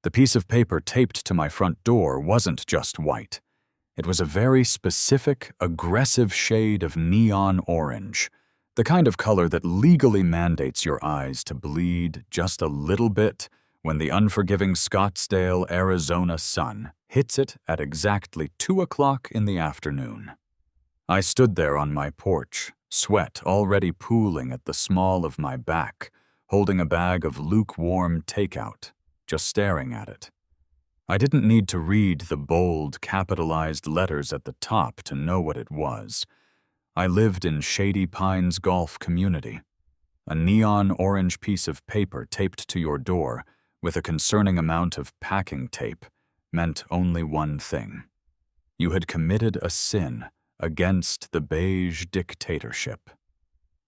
The piece of paper taped to my front door wasn't just white. It was a very specific, aggressive shade of neon orange, the kind of color that legally mandates your eyes to bleed just a little bit when the unforgiving Scottsdale, Arizona sun hits it at exactly 2 o'clock in the afternoon. I stood there on my porch, sweat already pooling at the small of my back, holding a bag of lukewarm takeout, just staring at it. I didn't need to read the bold, capitalized letters at the top to know what it was. I lived in Shady Pines Golf Community. A neon orange piece of paper taped to your door with a concerning amount of packing tape meant only one thing. You had committed a sin against the beige dictatorship.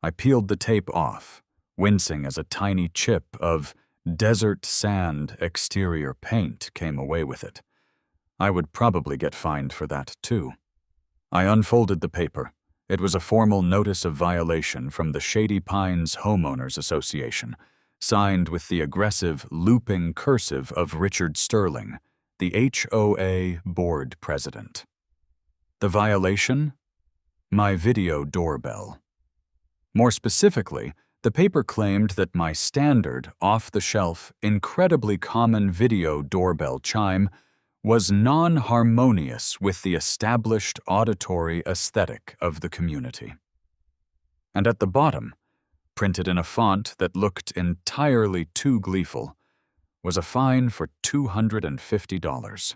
I peeled the tape off, wincing as a tiny chip of desert sand exterior paint came away with it. I would probably get fined for that too. I unfolded the paper. It was a formal notice of violation from the Shady Pines Homeowners Association, signed with the aggressive, looping cursive of Richard Sterling, the HOA Board President. The violation? My video doorbell. More specifically, the paper claimed that my standard, off-the-shelf, incredibly common video doorbell chime was non-harmonious with the established auditory aesthetic of the community. And at the bottom, printed in a font that looked entirely too gleeful, was a fine for $250.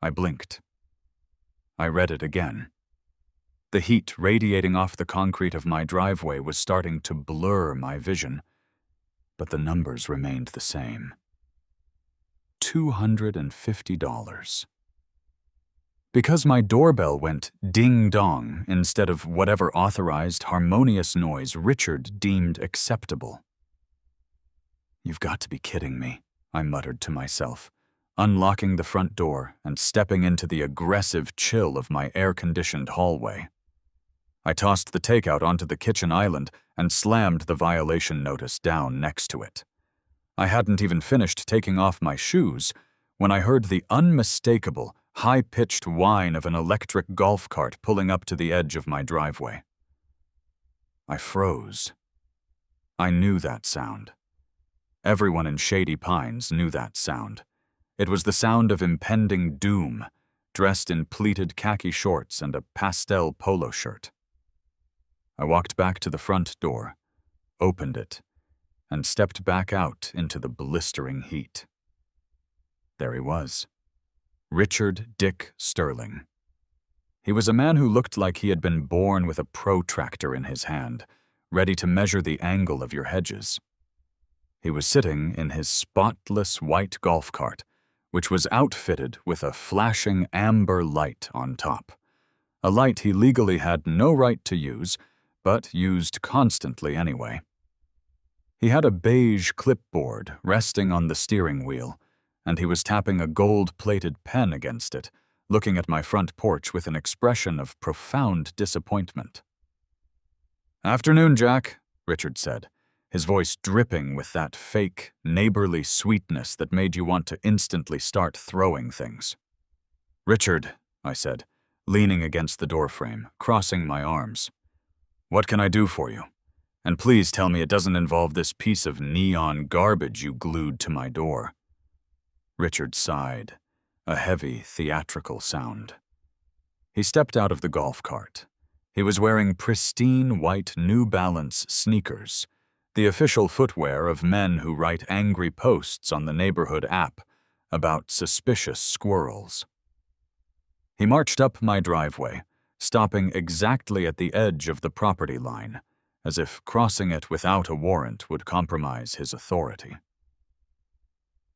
I blinked. I read it again. The heat radiating off the concrete of my driveway was starting to blur my vision, but the numbers remained the same. $250. Because my doorbell went ding-dong instead of whatever authorized, harmonious noise Richard deemed acceptable. You've got to be kidding me, I muttered to myself, unlocking the front door and stepping into the aggressive chill of my air-conditioned hallway. I tossed the takeout onto the kitchen island and slammed the violation notice down next to it. I hadn't even finished taking off my shoes when I heard the unmistakable, high-pitched whine of an electric golf cart pulling up to the edge of my driveway. I froze. I knew that sound. Everyone in Shady Pines knew that sound. It was the sound of impending doom, dressed in pleated khaki shorts and a pastel polo shirt. I walked back to the front door, opened it, and stepped back out into the blistering heat. There he was, Richard Dick Sterling. He was a man who looked like he had been born with a protractor in his hand, ready to measure the angle of your hedges. He was sitting in his spotless white golf cart, which was outfitted with a flashing amber light on top, a light he legally had no right to use, but used constantly anyway. He had a beige clipboard resting on the steering wheel, and he was tapping a gold-plated pen against it, looking at my front porch with an expression of profound disappointment. "Afternoon, Jack," Richard said, his voice dripping with that fake, neighborly sweetness that made you want to instantly start throwing things. "Richard," I said, leaning against the doorframe, crossing my arms. "What can I do for you? And please tell me it doesn't involve this piece of neon garbage you glued to my door." Richard sighed, a heavy, theatrical sound. He stepped out of the golf cart. He was wearing pristine white New Balance sneakers, the official footwear of men who write angry posts on the neighborhood app about suspicious squirrels. He marched up my driveway, stopping exactly at the edge of the property line, as if crossing it without a warrant would compromise his authority.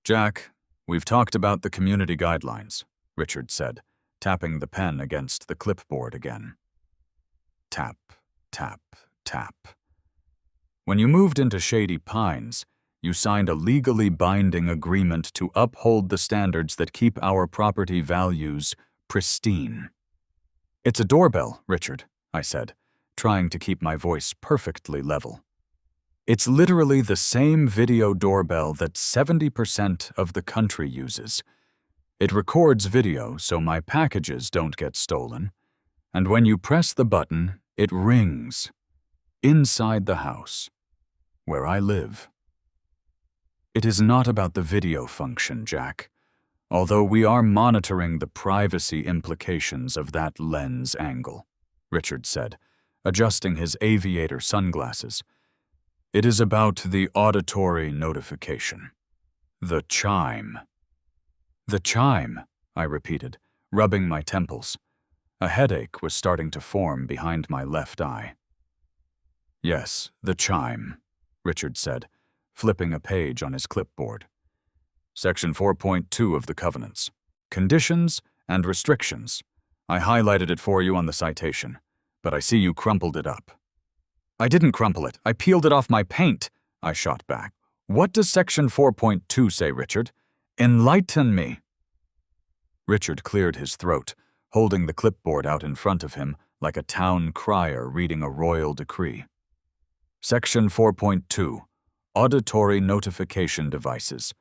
"Jack, we've talked about the community guidelines," Richard said, tapping the pen against the clipboard again. Tap, tap, tap. "When you moved into Shady Pines, you signed a legally binding agreement to uphold the standards that keep our property values pristine." "It's a doorbell, Richard," I said, trying to keep my voice perfectly level. It's literally the same video doorbell that 70% of the country uses. It records video so my packages don't get stolen, and when you press the button, it rings inside the house where I live. It is not about the video function, Jack, although we are monitoring the privacy implications of that lens angle, Richard said, adjusting his aviator sunglasses. It is about the auditory notification. The chime. The chime, I repeated, rubbing my temples. A headache was starting to form behind my left eye. Yes, the chime, Richard said, flipping a page on his clipboard. Section 4.2 of the Covenants. Conditions and restrictions. I highlighted it for you on the citation, but I see you crumpled it up. I didn't crumple it. I peeled it off my paint, I shot back. What does Section 4.2 say, Richard? Enlighten me. Richard cleared his throat, holding the clipboard out in front of him like a town crier reading a royal decree. Section 4.2. Auditory notification devices.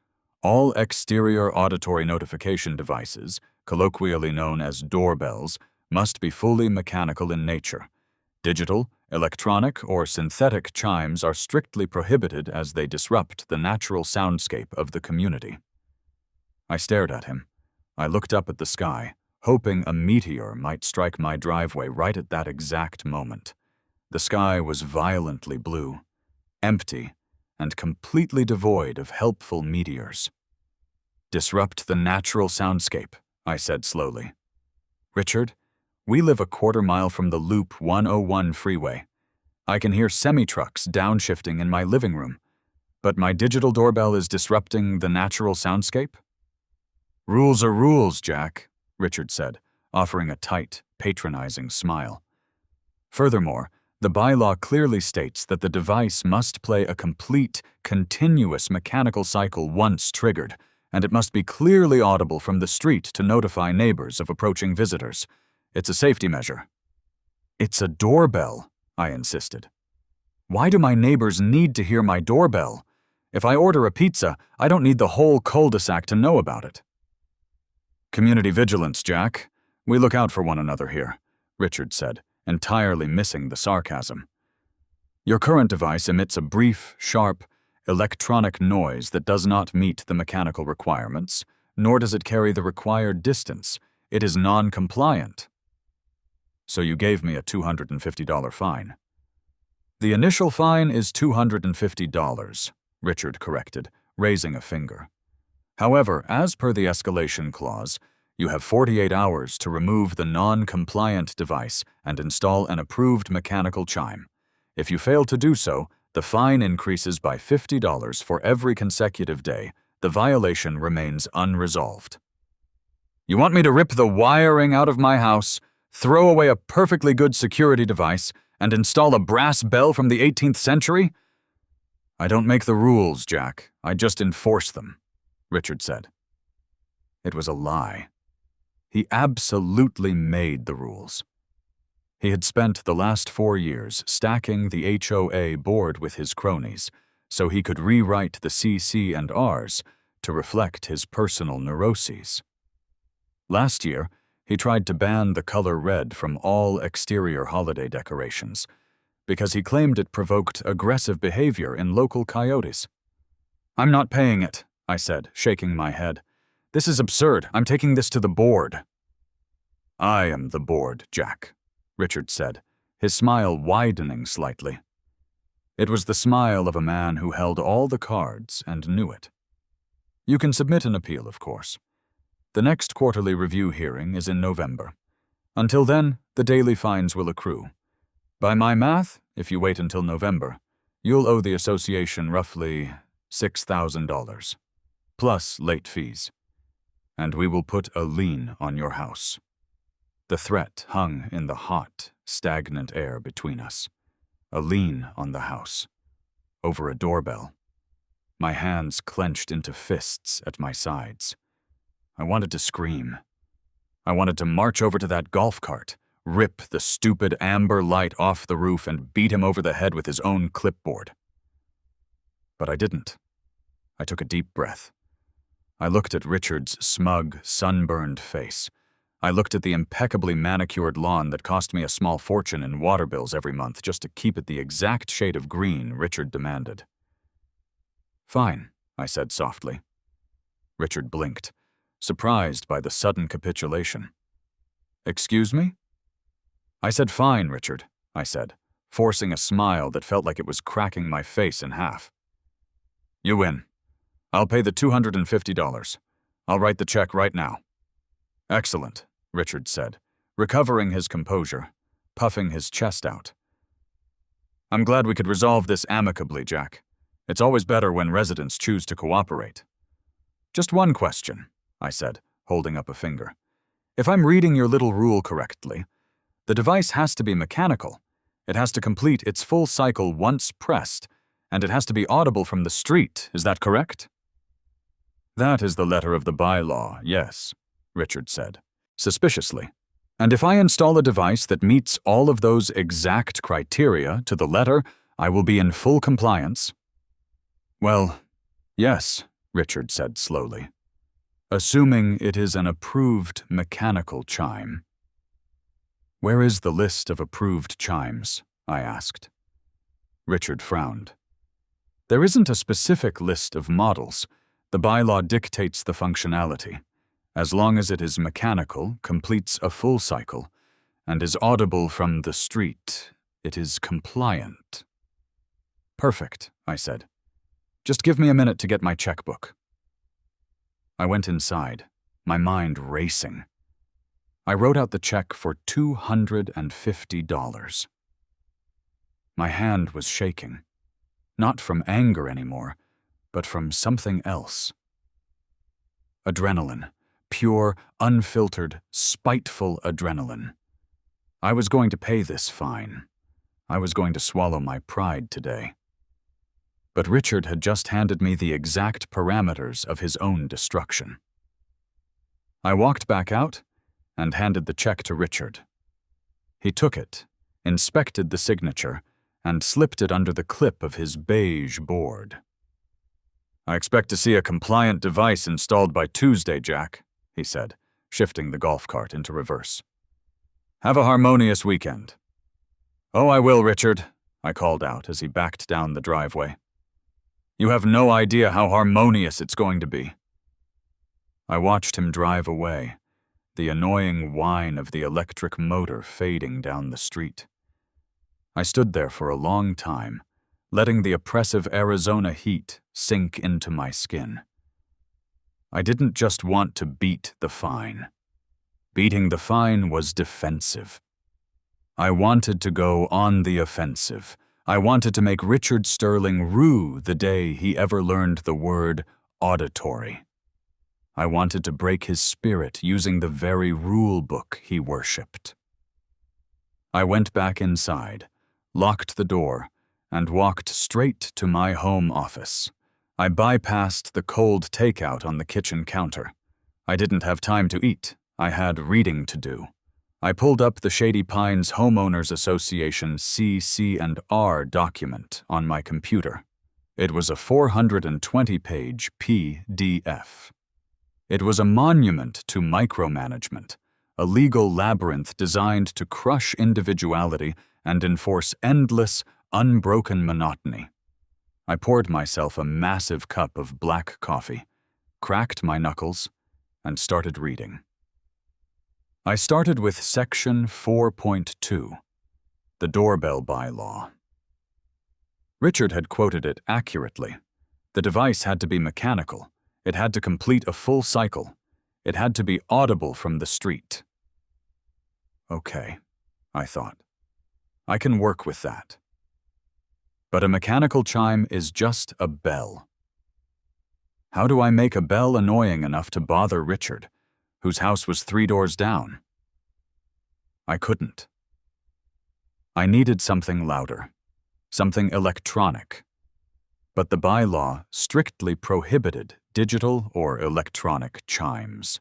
All exterior auditory notification devices, colloquially known as doorbells, must be fully mechanical in nature. Digital, electronic, or synthetic chimes are strictly prohibited as they disrupt the natural soundscape of the community. I stared at him. I looked up at the sky, hoping a meteor might strike my driveway right at that exact moment. The sky was violently blue, empty, and completely devoid of helpful meteors. Disrupt the natural soundscape, I said slowly. Richard, we live a quarter-mile from the Loop 101 freeway. I can hear semi-trucks downshifting in my living room, but my digital doorbell is disrupting the natural soundscape? Rules are rules, Jack, Richard said, offering a tight, patronizing smile. Furthermore, the bylaw clearly states that the device must play a complete, continuous mechanical cycle once triggered, and it must be clearly audible from the street to notify neighbors of approaching visitors. It's a safety measure. It's a doorbell, I insisted. Why do my neighbors need to hear my doorbell? If I order a pizza, I don't need the whole cul-de-sac to know about it. Community vigilance, Jack. We look out for one another here, Richard said, entirely missing the sarcasm. Your current device emits a brief, sharp, electronic noise that does not meet the mechanical requirements, nor does it carry the required distance. It is non-compliant. So you gave me a $250 fine. The initial fine is $250, Richard corrected, raising a finger. However, as per the escalation clause, you have 48 hours to remove the non-compliant device and install an approved mechanical chime. If you fail to do so, the fine increases by $50 for every consecutive day. The violation remains unresolved. You want me to rip the wiring out of my house, throw away a perfectly good security device, and install a brass bell from the 18th century? I don't make the rules, Jack. I just enforce them, Richard said. It was a lie. He absolutely made the rules. He had spent the last 4 years stacking the HOA board with his cronies so he could rewrite the CC and Rs to reflect his personal neuroses. Last year, he tried to ban the color red from all exterior holiday decorations because he claimed it provoked aggressive behavior in local coyotes. I'm not paying it, I said, shaking my head. This is absurd. I'm taking this to the board. I am the board, Jack, Richard said, his smile widening slightly. It was the smile of a man who held all the cards and knew it. You can submit an appeal, of course. The next quarterly review hearing is in November. Until then, the daily fines will accrue. By my math, if you wait until November, you'll owe the association roughly $6,000, plus late fees. And we will put a lien on your house. The threat hung in the hot, stagnant air between us. A lien on the house. Over a doorbell. My hands clenched into fists at my sides. I wanted to scream. I wanted to march over to that golf cart, rip the stupid amber light off the roof, and beat him over the head with his own clipboard. But I didn't. I took a deep breath. I looked at Richard's smug, sunburned face. I looked at the impeccably manicured lawn that cost me a small fortune in water bills every month just to keep it the exact shade of green Richard demanded. "Fine," I said softly. Richard blinked, surprised by the sudden capitulation. "Excuse me?" "I said fine, Richard," I said, forcing a smile that felt like it was cracking my face in half. "You win. I'll pay the $250. I'll write the check right now." "Excellent," Richard said, recovering his composure, puffing his chest out. "I'm glad we could resolve this amicably, Jack. It's always better when residents choose to cooperate." "Just one question," I said, holding up a finger. "If I'm reading your little rule correctly, the device has to be mechanical. It has to complete its full cycle once pressed, and it has to be audible from the street. Is that correct?" "That is the letter of the bylaw, yes," Richard said, suspiciously. "And if I install a device that meets all of those exact criteria to the letter, I will be in full compliance?" "Well, yes," Richard said slowly, "assuming it is an approved mechanical chime." "Where is the list of approved chimes?" I asked. Richard frowned. "There isn't a specific list of models. The bylaw dictates the functionality. As long as it is mechanical, completes a full cycle, and is audible from the street, it is compliant." "Perfect," I said. "Just give me a minute to get my checkbook." I went inside, my mind racing. I wrote out the check for $250. My hand was shaking, not from anger anymore, but from something else. Adrenaline. Pure, unfiltered, spiteful adrenaline. I was going to pay this fine. I was going to swallow my pride today. But Richard had just handed me the exact parameters of his own destruction. I walked back out and handed the check to Richard. He took it, inspected the signature, and slipped it under the clip of his beige board. "I expect to see a compliant device installed by Tuesday, Jack," he said, shifting the golf cart into reverse. "Have a harmonious weekend." "Oh, I will, Richard," I called out as he backed down the driveway. "You have no idea how harmonious it's going to be." I watched him drive away, the annoying whine of the electric motor fading down the street. I stood there for a long time, letting the oppressive Arizona heat sink into my skin. I didn't just want to beat the fine. Beating the fine was defensive. I wanted to go on the offensive. I wanted to make Richard Sterling rue the day he ever learned the word auditory. I wanted to break his spirit using the very rule book he worshipped. I went back inside, locked the door, and walked straight to my home office. I bypassed the cold takeout on the kitchen counter. I didn't have time to eat. I had reading to do. I pulled up the Shady Pines Homeowners Association CC&R document on my computer. It was a 420-page PDF. It was a monument to micromanagement, a legal labyrinth designed to crush individuality and enforce endless, unbroken monotony. I poured myself a massive cup of black coffee, cracked my knuckles, and started reading. I started with Section 4.2, the Doorbell Bylaw. Richard had quoted it accurately. The device had to be mechanical. It had to complete a full cycle. It had to be audible from the street. Okay, I thought. I can work with that. But a mechanical chime is just a bell. How do I make a bell annoying enough to bother Richard, whose house was 3 doors down? I couldn't. I needed something louder, something electronic. But the bylaw strictly prohibited digital or electronic chimes.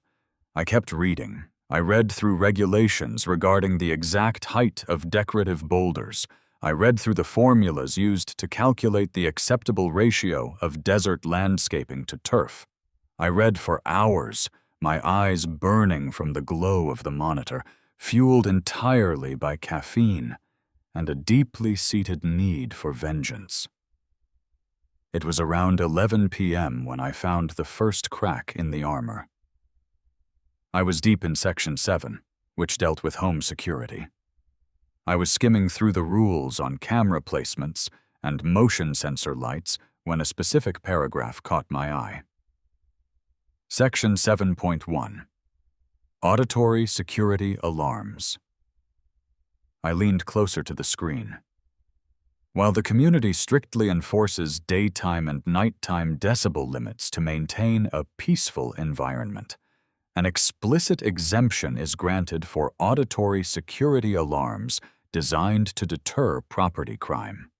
I kept reading. I read through regulations regarding the exact height of decorative boulders. I read through the formulas used to calculate the acceptable ratio of desert landscaping to turf. I read for hours, my eyes burning from the glow of the monitor, fueled entirely by caffeine and a deeply seated need for vengeance. It was around 11 p.m. when I found the first crack in the armor. I was deep in Section 7, which dealt with home security. I was skimming through the rules on camera placements and motion sensor lights when a specific paragraph caught my eye. Section 7.1. Auditory Security Alarms. I leaned closer to the screen. While the community strictly enforces daytime and nighttime decibel limits to maintain a peaceful environment, an explicit exemption is granted for auditory security alarms designed to deter property crime.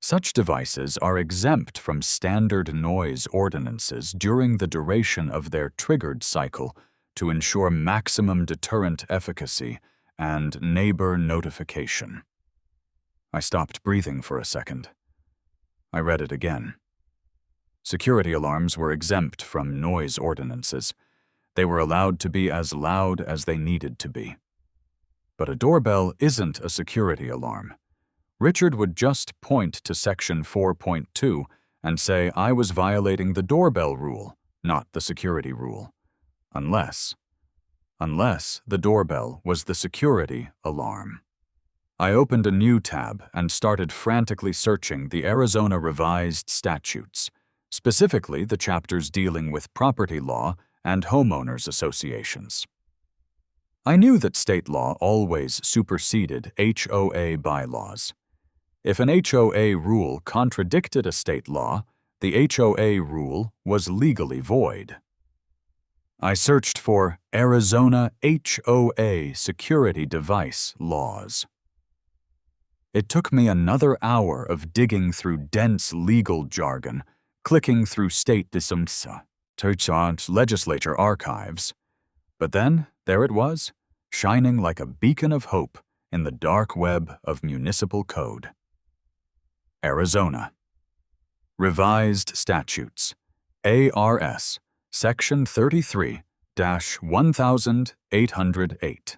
Such devices are exempt from standard noise ordinances during the duration of their triggered cycle to ensure maximum deterrent efficacy and neighbor notification. I stopped breathing for a second. I read it again. Security alarms were exempt from noise ordinances. They were allowed to be as loud as they needed to be. But a doorbell isn't a security alarm. Richard would just point to Section 4.2 and say I was violating the doorbell rule, not the security rule. Unless the doorbell was the security alarm. I opened a new tab and started frantically searching the Arizona Revised Statutes, specifically the chapters dealing with property law and homeowners associations. I knew that state law always superseded HOA bylaws. If an HOA rule contradicted a state law, the HOA rule was legally void. I searched for Arizona HOA security device laws. It took me another hour of digging through dense legal jargon, clicking through state legislature archives. But then, there it was, shining like a beacon of hope in the dark web of municipal code. Arizona. Revised Statutes. ARS. Section 33-1808.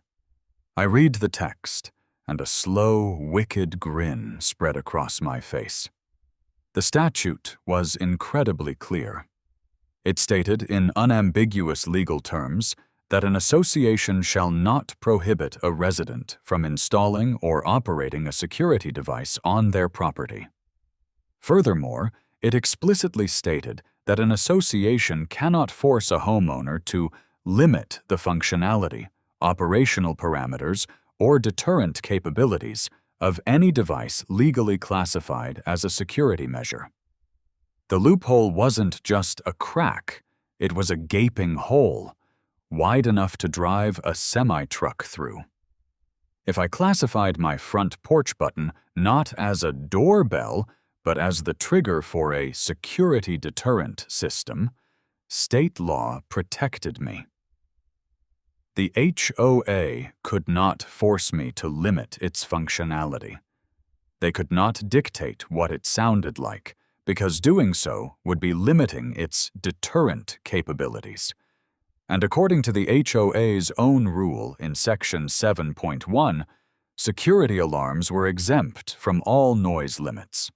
I read the text, and a slow, wicked grin spread across my face. The statute was incredibly clear. It stated in unambiguous legal terms that an association shall not prohibit a resident from installing or operating a security device on their property. Furthermore, it explicitly stated that an association cannot force a homeowner to limit the functionality, operational parameters, or deterrent capabilities of any device legally classified as a security measure. The loophole wasn't just a crack, it was a gaping hole, wide enough to drive a semi-truck through. If I classified my front porch button not as a doorbell, but as the trigger for a security deterrent system, state law protected me. The HOA could not force me to limit its functionality. They could not dictate what it sounded like, because doing so would be limiting its deterrent capabilities. And according to the HOA's own rule in Section 7.1, security alarms were exempt from all noise limits.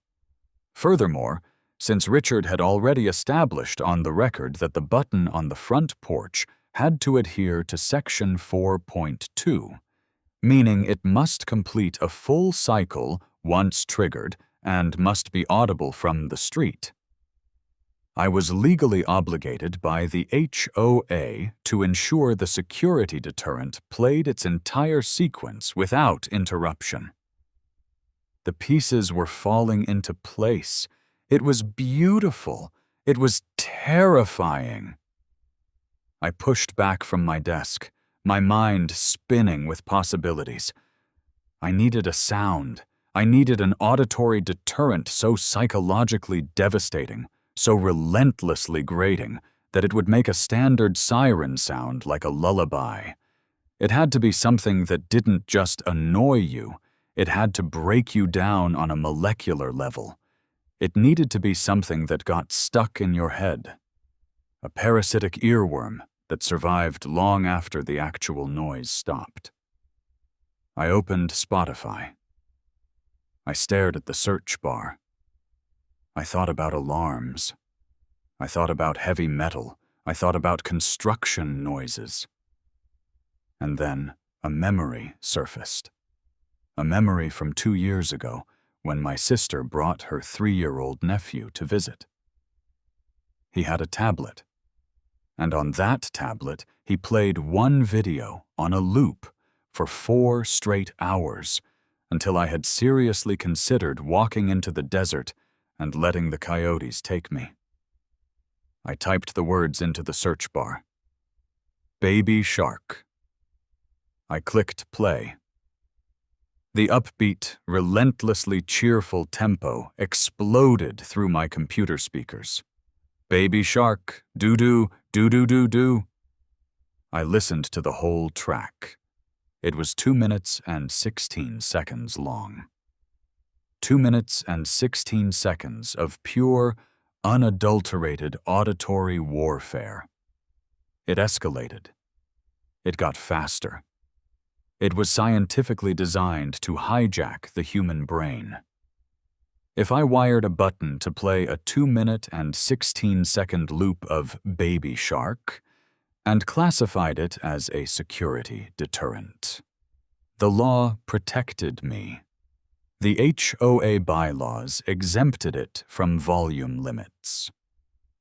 Furthermore, since Richard had already established on the record that the button on the front porch had to adhere to Section 4.2, meaning it must complete a full cycle once triggered and must be audible from the street. I was legally obligated by the HOA to ensure the security deterrent played its entire sequence without interruption. The pieces were falling into place. It was beautiful. It was terrifying. I pushed back from my desk, my mind spinning with possibilities. I needed a sound. I needed an auditory deterrent so psychologically devastating, so relentlessly grating, that it would make a standard siren sound like a lullaby. It had to be something that didn't just annoy you, It had to break you down on a molecular level. It needed to be something that got stuck in your head. A parasitic earworm that survived long after the actual noise stopped. I opened Spotify. I stared at the search bar. I thought about alarms. I thought about heavy metal. I thought about construction noises. And then a memory surfaced. A memory from 2 years ago when my sister brought her 3-year-old nephew to visit. He had a tablet, and on that tablet he played one video on a loop for 4 straight hours until I had seriously considered walking into the desert and letting the coyotes take me. I typed the words into the search bar. Baby shark. I clicked play. The upbeat, relentlessly cheerful tempo exploded through my computer speakers. Baby shark, doo-doo, doo-doo-doo-doo. I listened to the whole track. It was 2 minutes and 16 seconds long. 2 minutes and 16 seconds of pure, unadulterated auditory warfare. It escalated. It got faster. It was scientifically designed to hijack the human brain. If I wired a button to play a 2-minute and 16-second loop of Baby Shark and classified it as a security deterrent, the law protected me. The HOA bylaws exempted it from volume limits.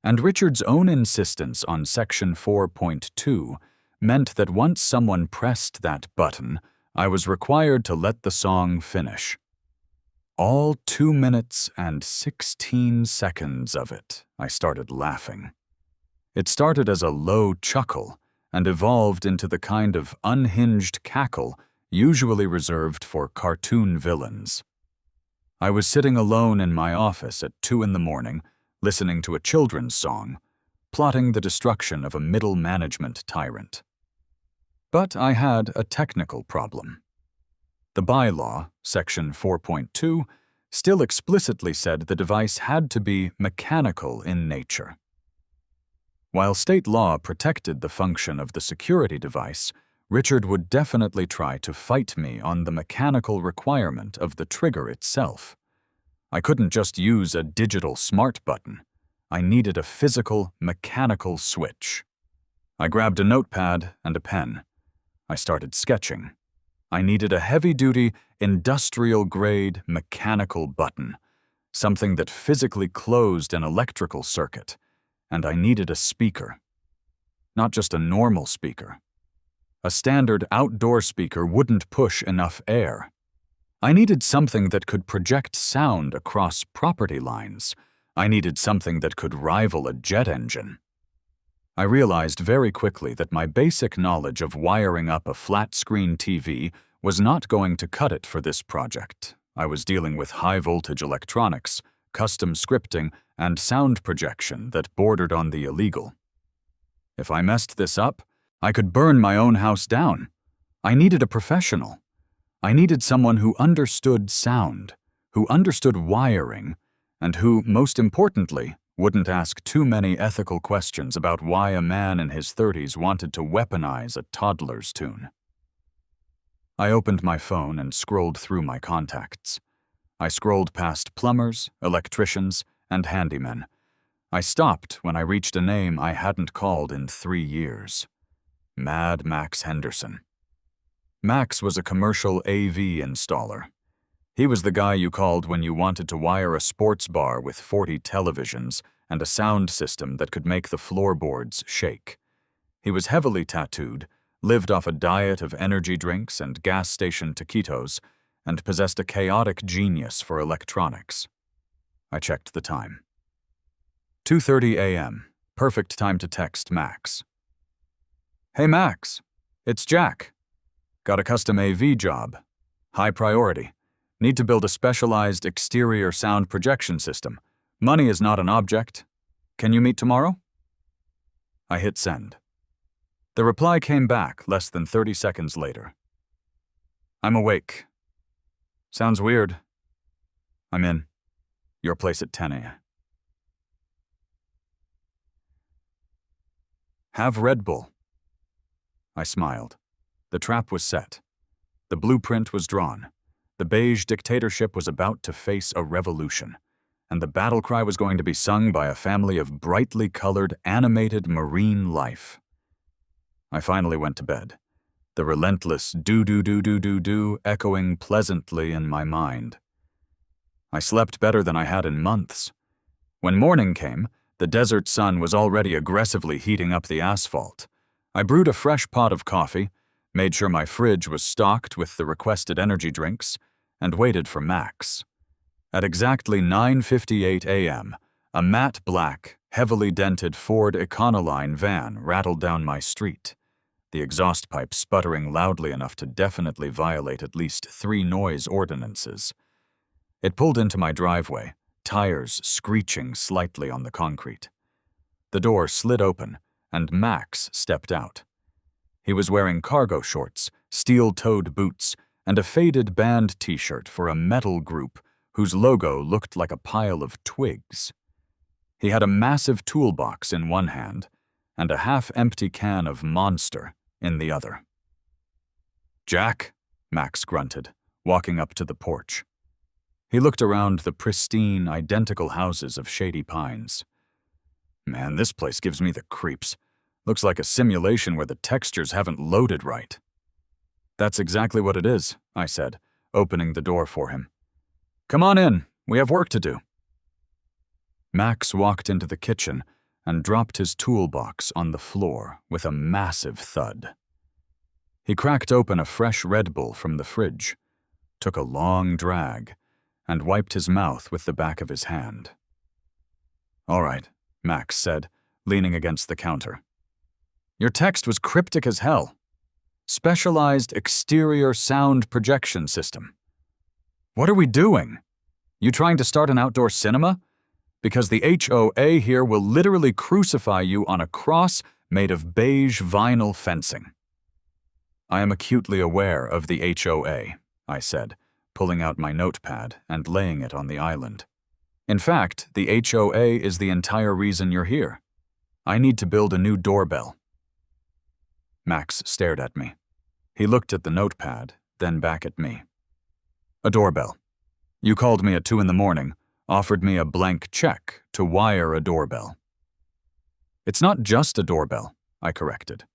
And Richard's own insistence on Section 4.2 meant that once someone pressed that button, I was required to let the song finish. All 2 minutes and 16 seconds of it, I started laughing. It started as a low chuckle and evolved into the kind of unhinged cackle usually reserved for cartoon villains. I was sitting alone in my office at 2 a.m, listening to a children's song, plotting the destruction of a middle management tyrant. But I had a technical problem. The bylaw, Section 4.2, still explicitly said the device had to be mechanical in nature. While state law protected the function of the security device, Richard would definitely try to fight me on the mechanical requirement of the trigger itself. I couldn't just use a digital smart button. I needed a physical, mechanical switch. I grabbed a notepad and a pen. I started sketching. I needed a heavy-duty, industrial-grade, mechanical button, something that physically closed an electrical circuit, and I needed a speaker. Not just a normal speaker. A standard outdoor speaker wouldn't push enough air. I needed something that could project sound across property lines. I needed something that could rival a jet engine. I realized very quickly that my basic knowledge of wiring up a flat-screen TV was not going to cut it for this project. I was dealing with high-voltage electronics, custom scripting, and sound projection that bordered on the illegal. If I messed this up, I could burn my own house down. I needed a professional. I needed someone who understood sound, who understood wiring, and who, most importantly, wouldn't ask too many ethical questions about why a man in his 30s wanted to weaponize a toddler's tune. I opened my phone and scrolled through my contacts. I scrolled past plumbers, electricians, and handymen. I stopped when I reached a name I hadn't called in 3 years. Mad Max Henderson. Max was a commercial AV installer. He was the guy you called when you wanted to wire a sports bar with 40 televisions and a sound system that could make the floorboards shake. He was heavily tattooed, lived off a diet of energy drinks and gas station taquitos, and possessed a chaotic genius for electronics. I checked the time. 2:30 a.m., perfect time to text Max. Hey Max, it's Jack. Got a custom AV job. High priority. Need to build a specialized exterior sound projection system. Money is not an object. Can you meet tomorrow? I hit send. The reply came back less than 30 seconds later. I'm awake. Sounds weird. I'm in. Your place at 10 a.m. Have Red Bull. I smiled. The trap was set. The blueprint was drawn. The beige dictatorship was about to face a revolution, and the battle cry was going to be sung by a family of brightly colored, animated marine life. I finally went to bed, the relentless do-do-do-do-do-do echoing pleasantly in my mind. I slept better than I had in months. When morning came, the desert sun was already aggressively heating up the asphalt. I brewed a fresh pot of coffee, made sure my fridge was stocked with the requested energy drinks, and waited for Max. At exactly 9:58 a.m., a matte black, heavily dented Ford Econoline van rattled down my street, the exhaust pipe sputtering loudly enough to definitely violate at least 3 noise ordinances. It pulled into my driveway, tires screeching slightly on the concrete. The door slid open, and Max stepped out. He was wearing cargo shorts, steel-toed boots, and a faded band t-shirt for a metal group whose logo looked like a pile of twigs. He had a massive toolbox in one hand and a half-empty can of Monster in the other. "Jack," Max grunted, walking up to the porch. He looked around the pristine, identical houses of Shady Pines. "Man, this place gives me the creeps. Looks like a simulation where the textures haven't loaded right." "That's exactly what it is," I said, opening the door for him. "Come on in, we have work to do." Max walked into the kitchen and dropped his toolbox on the floor with a massive thud. He cracked open a fresh Red Bull from the fridge, took a long drag, and wiped his mouth with the back of his hand. "All right," Max said, leaning against the counter. "Your text was cryptic as hell. Specialized exterior sound projection system. What are we doing? You trying to start an outdoor cinema? Because the HOA here will literally crucify you on a cross made of beige vinyl fencing." "I am acutely aware of the HOA," I said, pulling out my notepad and laying it on the island. "In fact, the HOA is the entire reason you're here. I need to build a new doorbell." Max stared at me. He looked at the notepad, then back at me. "A doorbell. You called me at 2 a.m, offered me a blank check to wire a doorbell." "It's not just a doorbell," I corrected.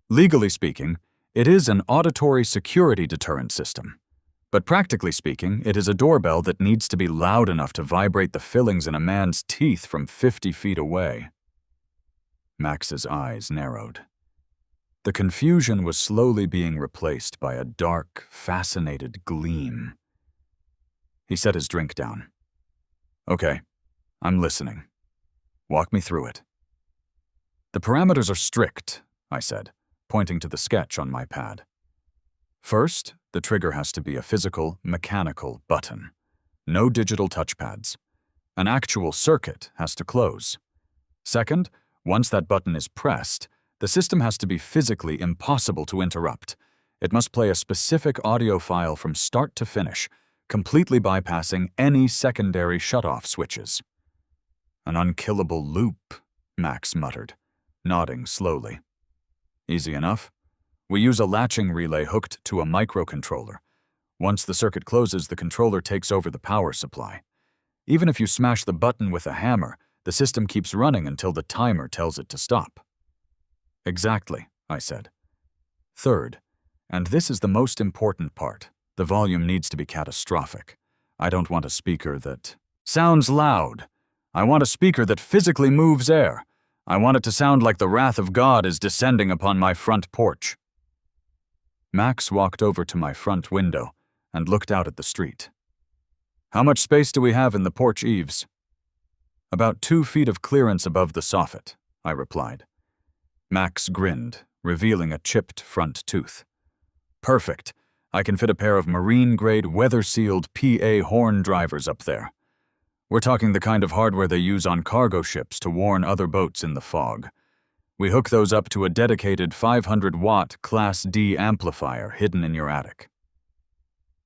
"Legally speaking, it is an auditory security deterrent system. But practically speaking, it is a doorbell that needs to be loud enough to vibrate the fillings in a man's teeth from 50 feet away." Max's eyes narrowed. The confusion was slowly being replaced by a dark, fascinated gleam. He set his drink down. "Okay, I'm listening. Walk me through it." "The parameters are strict," I said, pointing to the sketch on my pad. "First, the trigger has to be a physical, mechanical button. No digital touchpads. An actual circuit has to close. Second, once that button is pressed, the system has to be physically impossible to interrupt. It must play a specific audio file from start to finish, completely bypassing any secondary shut-off switches." "An unkillable loop," Max muttered, nodding slowly. "Easy enough. We use a latching relay hooked to a microcontroller. Once the circuit closes, the controller takes over the power supply. Even if you smash the button with a hammer, the system keeps running until the timer tells it to stop." "Exactly," I said. "Third, and this is the most important part, the volume needs to be catastrophic. I don't want a speaker that sounds loud. I want a speaker that physically moves air. I want it to sound like the wrath of God is descending upon my front porch." Max walked over to my front window and looked out at the street. "How much space do we have in the porch eaves?" "About 2 feet of clearance above the soffit," I replied. Max grinned, revealing a chipped front tooth. "Perfect. I can fit a pair of marine-grade, weather-sealed PA horn drivers up there. We're talking the kind of hardware they use on cargo ships to warn other boats in the fog. We hook those up to a dedicated 500-watt Class D amplifier hidden in your attic."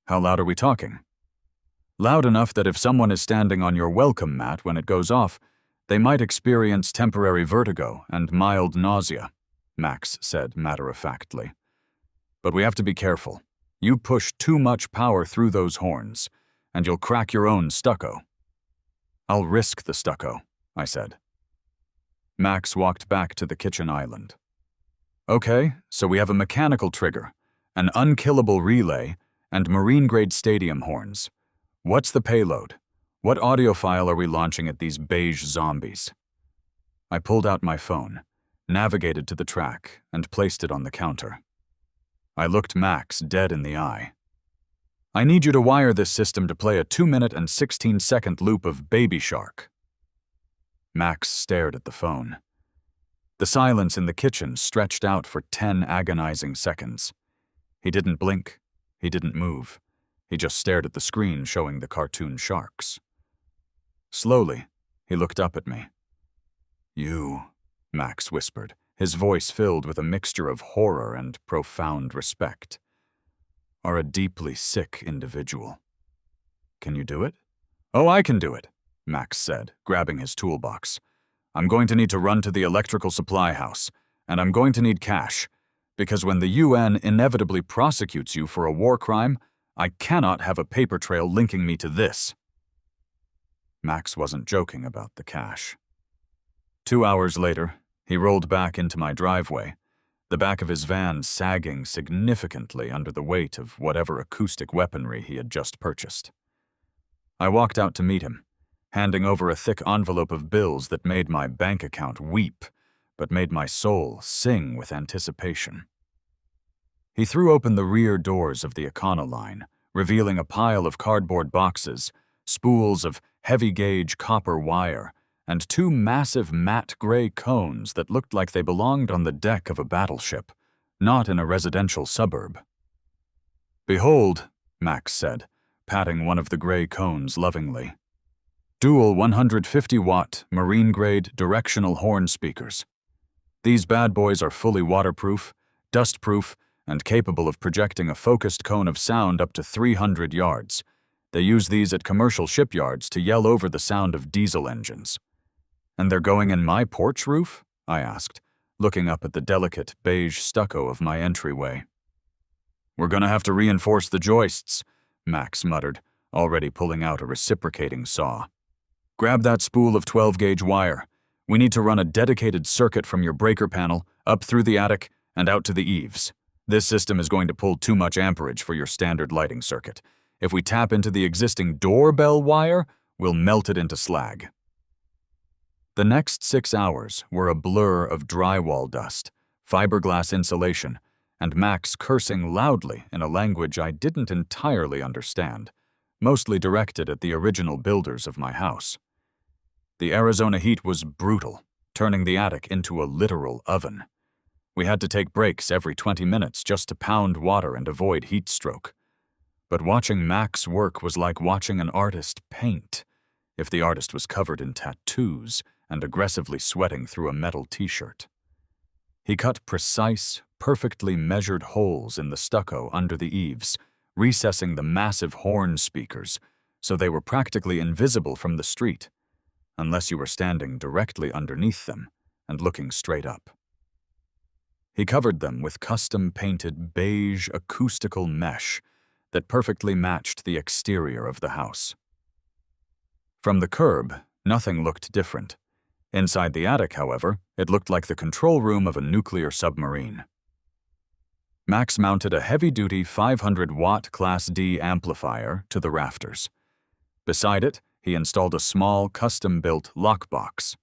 "How loud are we talking?" Loud enough that if someone is standing on your welcome mat when it goes off, they might experience temporary vertigo and mild nausea, Max said matter-of-factly. But we have to be careful. You push too much power through those horns, and you'll crack your own stucco. I'll risk the stucco, I said. Max walked back to the kitchen island. Okay, so we have a mechanical trigger, an unkillable relay, and marine-grade stadium horns. What's the payload? What audio file are we launching at these beige zombies? I pulled out my phone, navigated to the track, and placed it on the counter. I looked Max dead in the eye. I need you to wire this system to play a 2-minute and 16-second loop of Baby Shark. Max stared at the phone. The silence in the kitchen stretched out for 10 agonizing seconds. He didn't blink. He didn't move. He just stared at the screen showing the cartoon sharks. Slowly, he looked up at me. You, Max whispered, his voice filled with a mixture of horror and profound respect, are a deeply sick individual. Can you do it? Oh, I can do it, Max said, grabbing his toolbox. I'm going to need to run to the electrical supply house, and I'm going to need cash, because when the UN inevitably prosecutes you for a war crime, I cannot have a paper trail linking me to this. Max wasn't joking about the cash. 2 hours later, he rolled back into my driveway, the back of his van sagging significantly under the weight of whatever acoustic weaponry he had just purchased. I walked out to meet him, handing over a thick envelope of bills that made my bank account weep, but made my soul sing with anticipation. He threw open the rear doors of the Econoline, revealing a pile of cardboard boxes, spools of heavy-gauge copper wire, and 2 massive matte gray cones that looked like they belonged on the deck of a battleship, not in a residential suburb. Behold, Max said, patting one of the gray cones lovingly. Dual 150-watt, marine-grade directional horn speakers. These bad boys are fully waterproof, dustproof, and capable of projecting a focused cone of sound up to 300 yards. They use these at commercial shipyards to yell over the sound of diesel engines. And they're going in my porch roof? I asked, looking up at the delicate beige stucco of my entryway. We're gonna have to reinforce the joists, Max muttered, already pulling out a reciprocating saw. Grab that spool of 12-gauge wire. We need to run a dedicated circuit from your breaker panel, up through the attic, and out to the eaves. This system is going to pull too much amperage for your standard lighting circuit. If we tap into the existing doorbell wire, we'll melt it into slag. The next 6 hours were a blur of drywall dust, fiberglass insulation, and Max cursing loudly in a language I didn't entirely understand, mostly directed at the original builders of my house. The Arizona heat was brutal, turning the attic into a literal oven. We had to take breaks every 20 minutes just to pound water and avoid heat stroke. But watching Max work was like watching an artist paint, if the artist was covered in tattoos and aggressively sweating through a metal t-shirt. He cut precise, perfectly measured holes in the stucco under the eaves, recessing the massive horn speakers so they were practically invisible from the street, unless you were standing directly underneath them and looking straight up. He covered them with custom-painted beige acoustical mesh that perfectly matched the exterior of the house. From the curb, nothing looked different. Inside the attic, however, it looked like the control room of a nuclear submarine. Max mounted a heavy-duty 500-watt Class D amplifier to the rafters. Beside it, he installed a small, custom-built lockbox.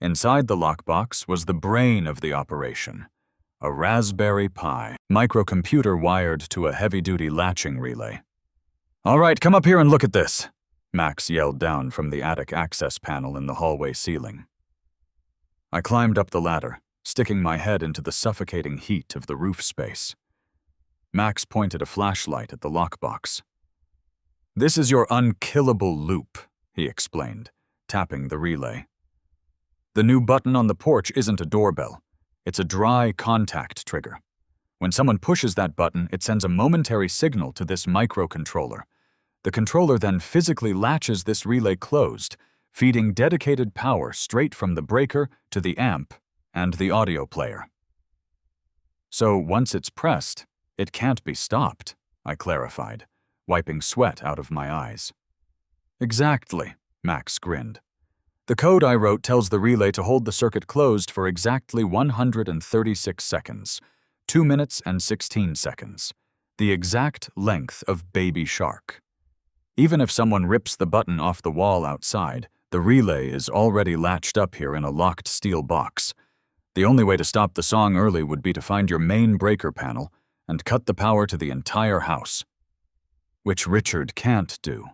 Inside the lockbox was the brain of the operation, a Raspberry Pi microcomputer wired to a heavy-duty latching relay. "All right, come up here and look at this," Max yelled down from the attic access panel in the hallway ceiling. I climbed up the ladder, sticking my head into the suffocating heat of the roof space. Max pointed a flashlight at the lockbox. "This is your unkillable loop," he explained, tapping the relay. "The new button on the porch isn't a doorbell. It's a dry contact trigger. When someone pushes that button, it sends a momentary signal to this microcontroller. The controller then physically latches this relay closed, feeding dedicated power straight from the breaker to the amp and the audio player. So once it's pressed, it can't be stopped, I clarified, wiping sweat out of my eyes. Exactly, Max grinned. The code I wrote tells the relay to hold the circuit closed for exactly 136 seconds, 2 minutes and 16 seconds, the exact length of Baby Shark. Even if someone rips the button off the wall outside, the relay is already latched up here in a locked steel box. The only way to stop the song early would be to find your main breaker panel and cut the power to the entire house. Which Richard can't do,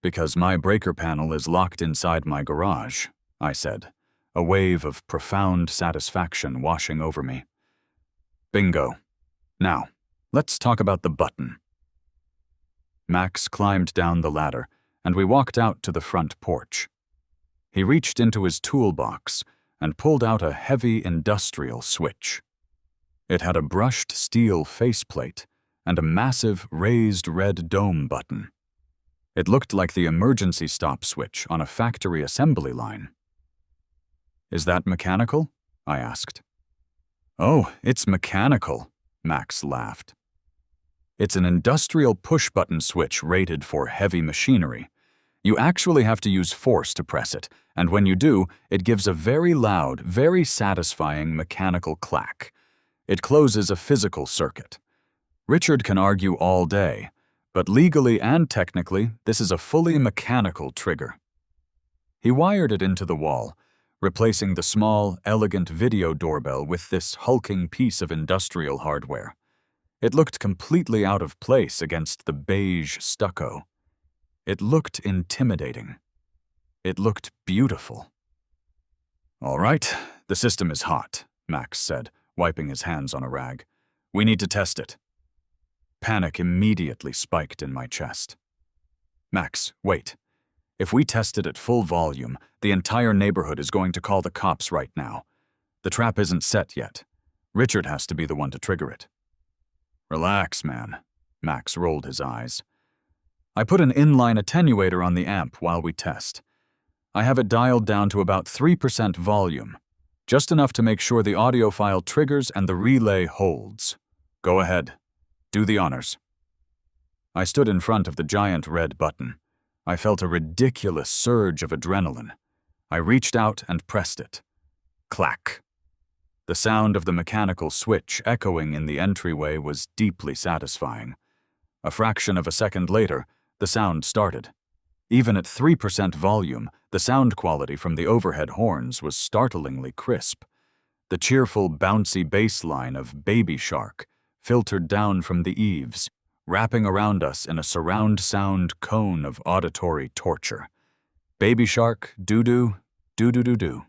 because my breaker panel is locked inside my garage, I said, a wave of profound satisfaction washing over me. Bingo. Now, let's talk about the button. Max climbed down the ladder, and we walked out to the front porch. He reached into his toolbox and pulled out a heavy industrial switch. It had a brushed steel faceplate and a massive raised red dome button. It looked like the emergency stop switch on a factory assembly line. Is that mechanical? I asked. Oh, it's mechanical, Max laughed. It's an industrial push-button switch rated for heavy machinery. You actually have to use force to press it, and when you do, it gives a very loud, very satisfying mechanical clack. It closes a physical circuit. Richard can argue all day, but legally and technically, this is a fully mechanical trigger. He wired it into the wall, replacing the small, elegant video doorbell with this hulking piece of industrial hardware. It looked completely out of place against the beige stucco. It looked intimidating. It looked beautiful. All right, the system is hot, Max said, wiping his hands on a rag. We need to test it. Panic immediately spiked in my chest. Max, wait. If we test it at full volume, the entire neighborhood is going to call the cops right now. The trap isn't set yet. Richard has to be the one to trigger it. Relax, man. Max rolled his eyes. I put an inline attenuator on the amp while we test. I have it dialed down to about 3% volume, just enough to make sure the audio file triggers and the relay holds. Go ahead. Do the honors. I stood in front of the giant red button. I felt a ridiculous surge of adrenaline. I reached out and pressed it. Clack. The sound of the mechanical switch echoing in the entryway was deeply satisfying. A fraction of a second later, the sound started. Even at 3% volume, the sound quality from the overhead horns was startlingly crisp. The cheerful, bouncy bass line of Baby Shark filtered down from the eaves, wrapping around us in a surround sound cone of auditory torture. Baby Shark, doo-doo, doo-doo-doo-doo.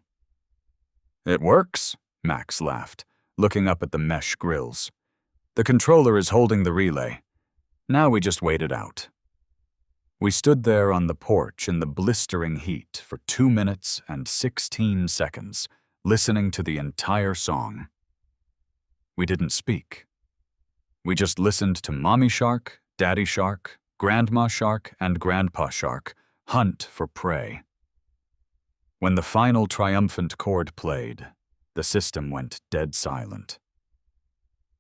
It works, Max laughed, looking up at the mesh grills. The controller is holding the relay. Now we just wait it out. We stood there on the porch in the blistering heat for 2 minutes and 16 seconds, listening to the entire song. We didn't speak. We just listened to Mommy Shark, Daddy Shark, Grandma Shark, and Grandpa Shark hunt for prey. When the final triumphant chord played, the system went dead silent.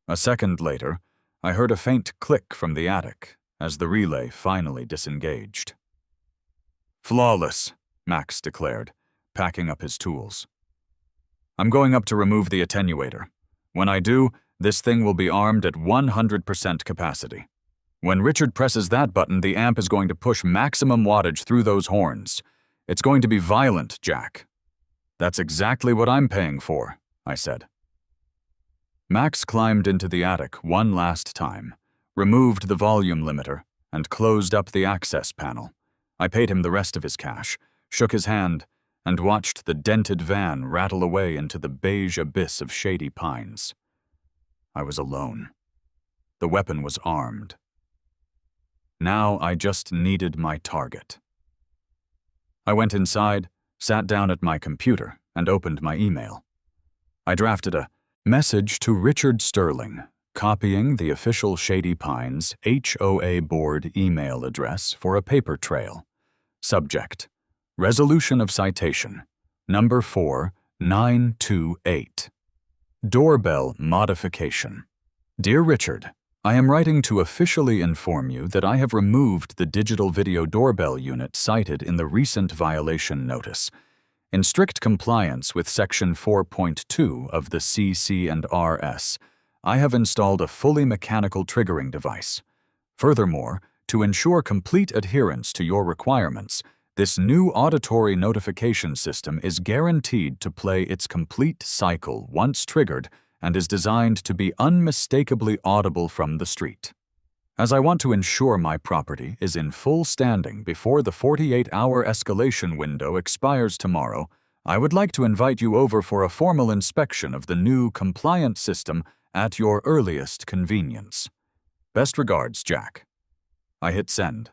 A second later, I heard a faint click from the attic as the relay finally disengaged. Flawless, Max declared, packing up his tools. I'm going up to remove the attenuator. When I do, this thing will be armed at 100% capacity. When Richard presses that button, the amp is going to push maximum wattage through those horns. It's going to be violent, Jack. That's exactly what I'm paying for, I said. Max climbed into the attic one last time, removed the volume limiter, and closed up the access panel. I paid him the rest of his cash, shook his hand, and watched the dented van rattle away into the beige abyss of Shady Pines. I was alone. The weapon was armed. Now I just needed my target. I went inside, sat down at my computer, and opened my email. I drafted a message to Richard Sterling, copying the official Shady Pines HOA Board email address for a paper trail. Subject: Resolution of Citation, number 4928. Doorbell Modification. Dear Richard, I am writing to officially inform you that I have removed the digital video doorbell unit cited in the recent violation notice. In strict compliance with Section 4.2 of the CC&RS, I have installed a fully mechanical triggering device. Furthermore, to ensure complete adherence to your requirements, this new auditory notification system is guaranteed to play its complete cycle once triggered and is designed to be unmistakably audible from the street. As I want to ensure my property is in full standing before the 48-hour escalation window expires tomorrow, I would like to invite you over for a formal inspection of the new compliant system at your earliest convenience. Best regards, Jack. I hit send.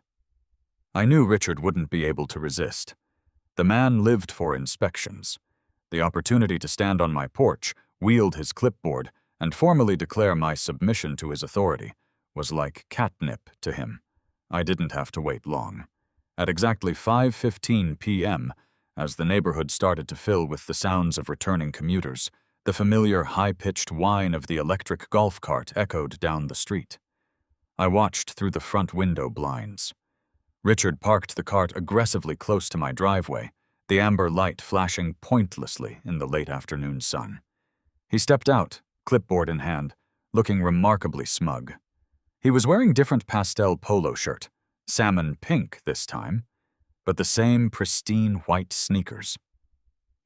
I knew Richard wouldn't be able to resist. The man lived for inspections. The opportunity to stand on my porch, wield his clipboard, and formally declare my submission to his authority was like catnip to him. I didn't have to wait long. At exactly 5:15 p.m., as the neighborhood started to fill with the sounds of returning commuters, the familiar high-pitched whine of the electric golf cart echoed down the street. I watched through the front window blinds. Richard parked the cart aggressively close to my driveway, the amber light flashing pointlessly in the late afternoon sun. He stepped out, clipboard in hand, looking remarkably smug. He was wearing different pastel polo shirt, salmon pink this time, but the same pristine white sneakers.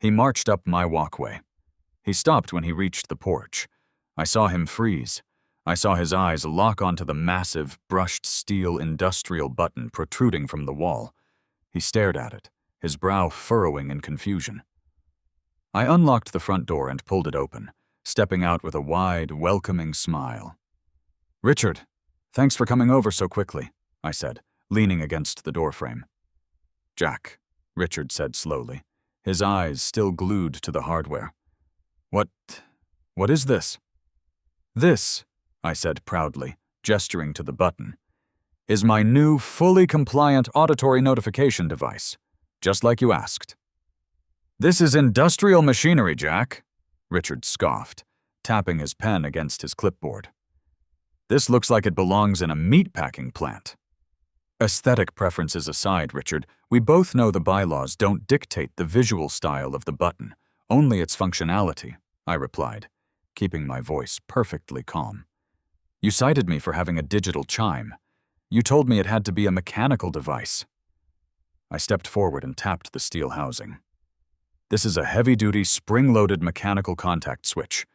He marched up my walkway. He stopped when he reached the porch. I saw him freeze. I saw his eyes lock onto the massive, brushed steel industrial button protruding from the wall. He stared at it, his brow furrowing in confusion. I unlocked the front door and pulled it open, stepping out with a wide, welcoming smile. "Richard, thanks for coming over so quickly," I said, leaning against the doorframe. "Jack," Richard said slowly, his eyes still glued to the hardware. What is this?" "This," I said proudly, gesturing to the button, "is my new, fully compliant auditory notification device, just like you asked." "This is industrial machinery, Jack," Richard scoffed, tapping his pen against his clipboard. "This looks like it belongs in a meatpacking plant." Aesthetic preferences aside, Richard, we both know the bylaws don't dictate the visual style of the button, only its functionality, I replied, keeping my voice perfectly calm. "You cited me for having a digital chime. You told me it had to be a mechanical device." I stepped forward and tapped the steel housing. "This is a heavy-duty, spring-loaded mechanical contact switch.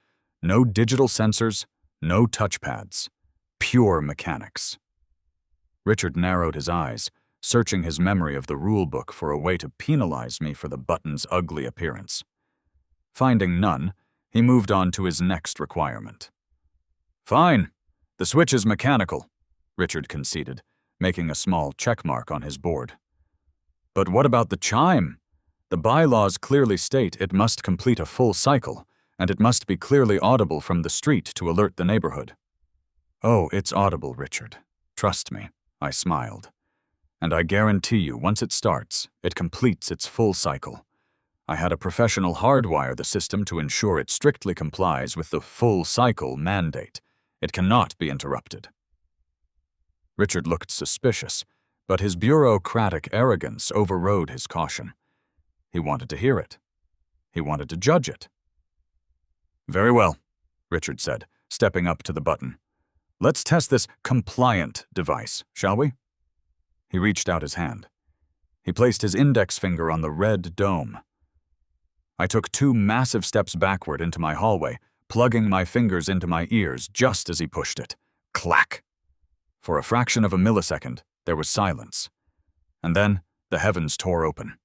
No digital sensors, no touchpads. Pure mechanics." Richard narrowed his eyes, searching his memory of the rulebook for a way to penalize me for the button's ugly appearance. Finding none, he moved on to his next requirement. "Fine. The switch is mechanical," Richard conceded, making a small check mark on his board. "But what about the chime? The bylaws clearly state it must complete a full cycle, and it must be clearly audible from the street to alert the neighborhood." "Oh, it's audible, Richard. Trust me," I smiled. "And I guarantee you, once it starts, it completes its full cycle. I had a professional hardwire the system to ensure it strictly complies with the full cycle mandate. It cannot be interrupted." Richard looked suspicious, but his bureaucratic arrogance overrode his caution. He wanted to hear it. He wanted to judge it. "Very well," Richard said, stepping up to the button. "Let's test this compliant device, shall we?" He reached out his hand. He placed his index finger on the red dome. I took 2 massive steps backward into my hallway, plugging my fingers into my ears just as he pushed it. Clack! For a fraction of a millisecond, there was silence. And then, the heavens tore open.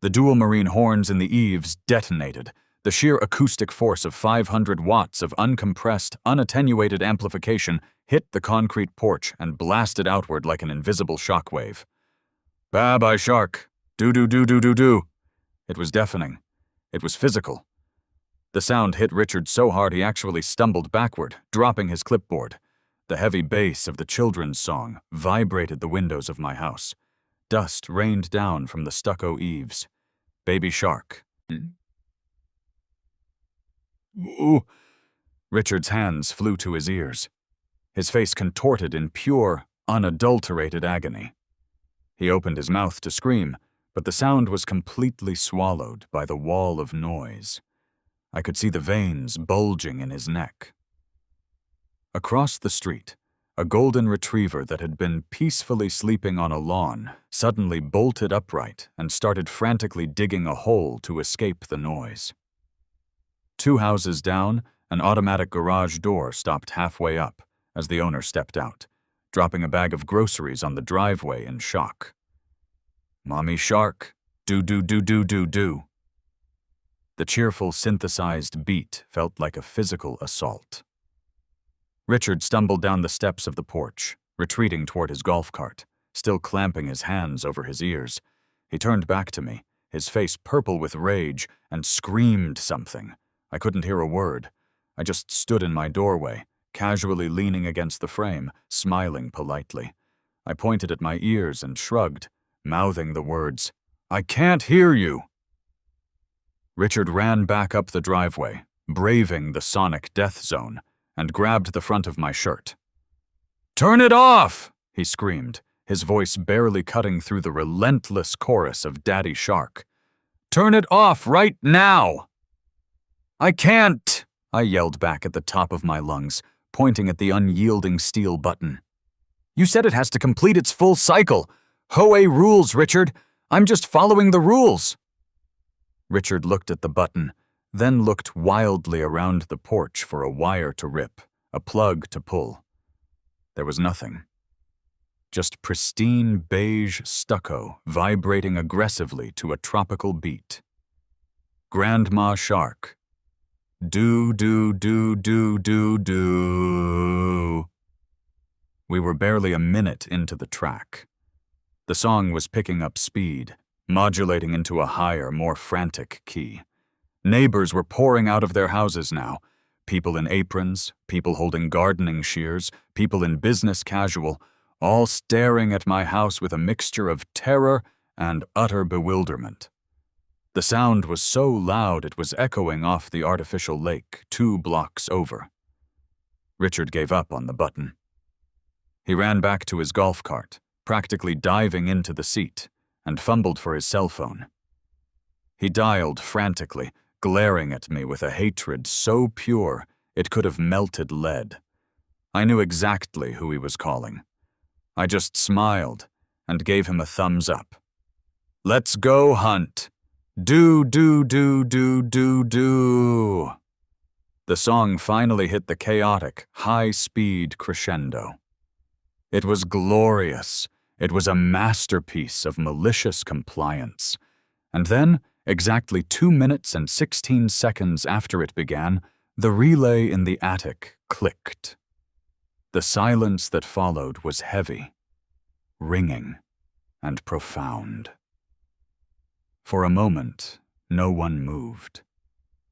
The dual marine horns in the eaves detonated. The sheer acoustic force of 500 watts of uncompressed, unattenuated amplification hit the concrete porch and blasted outward like an invisible shockwave. "Bye-bye, shark. Do-do-do-do-do-do." It was deafening. It was physical. The sound hit Richard so hard he actually stumbled backward, dropping his clipboard. The heavy bass of the children's song vibrated the windows of my house. Dust rained down from the stucco eaves. Baby shark. Ooh. Richard's hands flew to his ears. His face contorted in pure, unadulterated agony. He opened his mouth to scream, but the sound was completely swallowed by the wall of noise. I could see the veins bulging in his neck. Across the street, a golden retriever that had been peacefully sleeping on a lawn suddenly bolted upright and started frantically digging a hole to escape the noise. 2 houses down, an automatic garage door stopped halfway up as the owner stepped out, dropping a bag of groceries on the driveway in shock. "Mommy shark, do-do-do-do-do-do." The cheerful, synthesized beat felt like a physical assault. Richard stumbled down the steps of the porch, retreating toward his golf cart, still clamping his hands over his ears. He turned back to me, his face purple with rage, and screamed something. I couldn't hear a word. I just stood in my doorway, casually leaning against the frame, smiling politely. I pointed at my ears and shrugged, mouthing the words, "I can't hear you." Richard ran back up the driveway, braving the sonic death zone, and grabbed the front of my shirt. "Turn it off!" he screamed, his voice barely cutting through the relentless chorus of Daddy Shark. "Turn it off right now!" "I can't!" I yelled back at the top of my lungs, pointing at the unyielding steel button. "You said it has to complete its full cycle. HOA rules, Richard. I'm just following the rules." Richard looked at the button, then looked wildly around the porch for a wire to rip, a plug to pull. There was nothing. Just pristine beige stucco vibrating aggressively to a tropical beat. Grandma Shark. Do-do-do-do-do-do. We were barely a minute into the track. The song was picking up speed, modulating into a higher, more frantic key. Neighbors were pouring out of their houses now. People in aprons, people holding gardening shears, people in business casual, all staring at my house with a mixture of terror and utter bewilderment. The sound was so loud it was echoing off the artificial lake 2 blocks over. Richard gave up on the button. He ran back to his golf cart, practically diving into the seat, and fumbled for his cell phone. He dialed frantically, glaring at me with a hatred so pure it could have melted lead. I knew exactly who he was calling. I just smiled and gave him a thumbs up. "Let's go hunt. Do-do-do-do-do-do." The song finally hit the chaotic, high-speed crescendo. It was glorious. It was a masterpiece of malicious compliance. And then, exactly 2 minutes and 16 seconds after it began, the relay in the attic clicked. The silence that followed was heavy, ringing, and profound. For a moment, no one moved.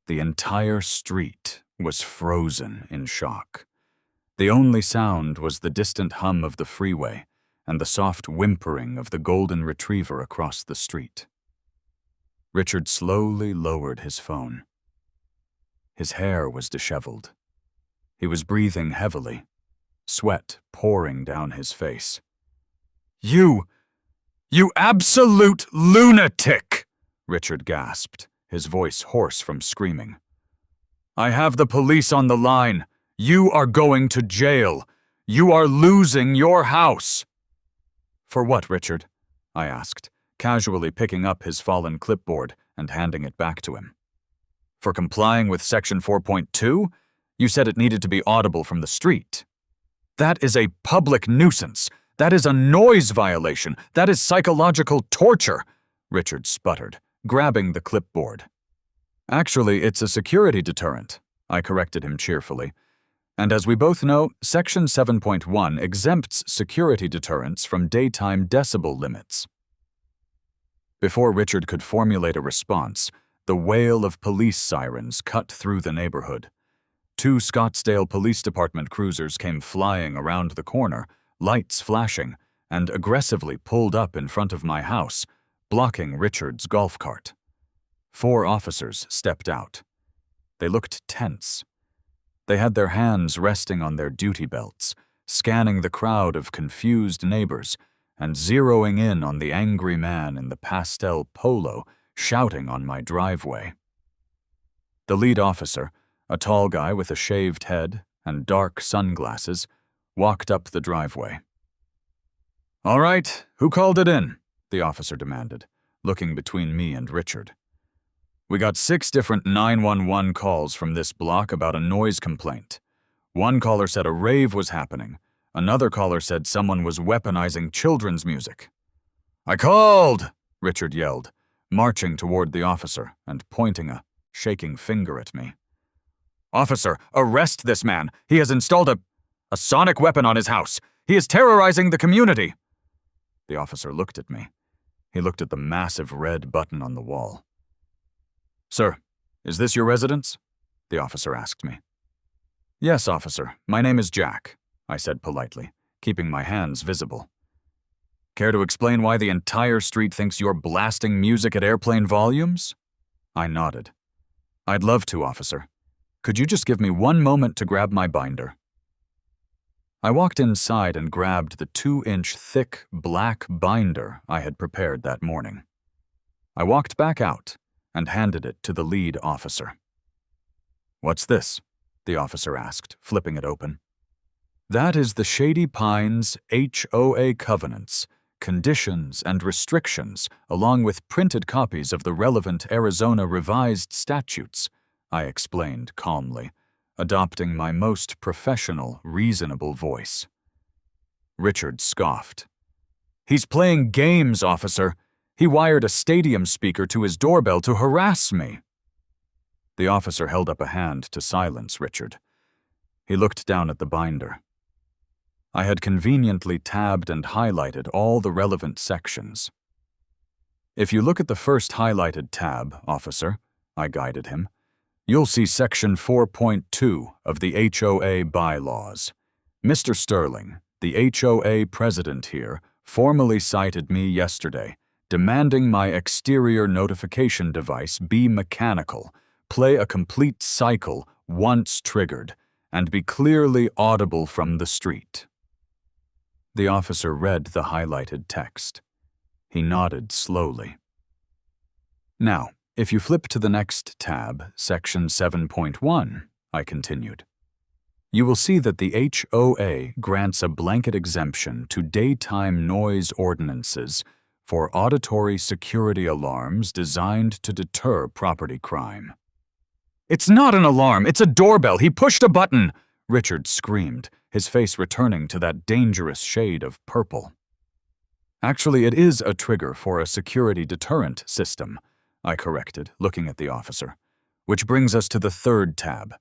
The entire street was frozen in shock. The only sound was the distant hum of the freeway and the soft whimpering of the golden retriever across the street. Richard slowly lowered his phone. His hair was disheveled. He was breathing heavily, sweat pouring down his face. You absolute lunatic!" Richard gasped, his voice hoarse from screaming. "I have the police on the line. You are going to jail. You are losing your house." "For what, Richard?" I asked, casually picking up his fallen clipboard and handing it back to him. "For complying with Section 4.2? You said it needed to be audible from the street." "That is a public nuisance. That is a noise violation. That is psychological torture," Richard sputtered, grabbing the clipboard. "Actually, it's a security deterrent," I corrected him cheerfully. "And as we both know, Section 7.1 exempts security deterrents from daytime decibel limits." Before Richard could formulate a response, The wail of police sirens cut through the neighborhood. 2 Scottsdale Police Department cruisers came flying around the corner, lights flashing, and aggressively pulled up in front of my house, blocking Richard's golf cart. 4 officers stepped out. They looked tense. They had their hands resting on their duty belts, scanning the crowd of confused neighbors and zeroing in on the angry man in the pastel polo shouting on my driveway. The lead officer, a tall guy with a shaved head and dark sunglasses, walked up the driveway. "All right, who called it in?" the officer demanded, looking between me and Richard. "We got 6 different 911 calls from this block about a noise complaint. One caller said a rave was happening. Another caller said someone was weaponizing children's music." "I called!" Richard yelled, marching toward the officer and pointing a shaking finger at me. "Officer, arrest this man! He has installed a sonic weapon on his house! He is terrorizing the community!" The officer looked at me. He looked at the massive red button on the wall. "Sir, is this your residence?" the officer asked me. "Yes, officer. My name is Jack," I said politely, keeping my hands visible. "Care to explain why the entire street thinks you're blasting music at airplane volumes?" I nodded. "I'd love to, officer. Could you just give me 1 moment to grab my binder?" I walked inside and grabbed the 2-inch thick black binder I had prepared that morning. I walked back out and handed it to the lead officer. "What's this?" the officer asked, flipping it open. "That is the Shady Pines HOA covenants, conditions, and restrictions, along with printed copies of the relevant Arizona revised statutes," I explained calmly, adopting my most professional, reasonable voice. Richard scoffed. "He's playing games, officer. He wired a stadium speaker to his doorbell to harass me." The officer held up a hand to silence Richard. He looked down at the binder. I had conveniently tabbed and highlighted all the relevant sections. "If you look at the first highlighted tab, officer," I guided him, "you'll see Section 4.2 of the HOA bylaws. Mr. Sterling, the HOA president here, formally cited me yesterday, demanding my exterior notification device be mechanical, play a complete cycle once triggered, and be clearly audible from the street." The officer read the highlighted text. He nodded slowly. "Now, if you flip to the next tab, Section 7.1, I continued, you will see that the HOA grants a blanket exemption to daytime noise ordinances for auditory security alarms designed to deter property crime." "It's not an alarm, it's a doorbell! He pushed a button!" Richard screamed, his face returning to that dangerous shade of purple. "Actually, it is a trigger for a security deterrent system," I corrected, looking at the officer. "Which brings us to the third tab,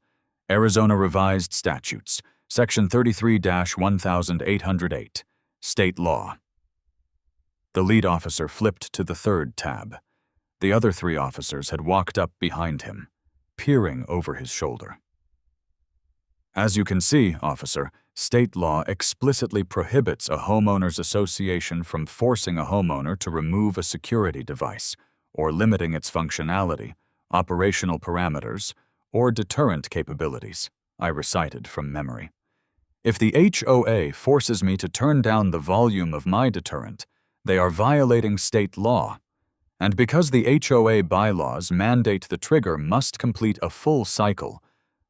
Arizona Revised Statutes, Section 33-1808, State Law." The lead officer flipped to the third tab. The other 3 officers had walked up behind him, peering over his shoulder. "As you can see, officer, state law explicitly prohibits a homeowners association from forcing a homeowner to remove a security device, or limiting its functionality, operational parameters, or deterrent capabilities," I recited from memory. "If the HOA forces me to turn down the volume of my deterrent, they are violating state law. And because the HOA bylaws mandate the trigger must complete a full cycle,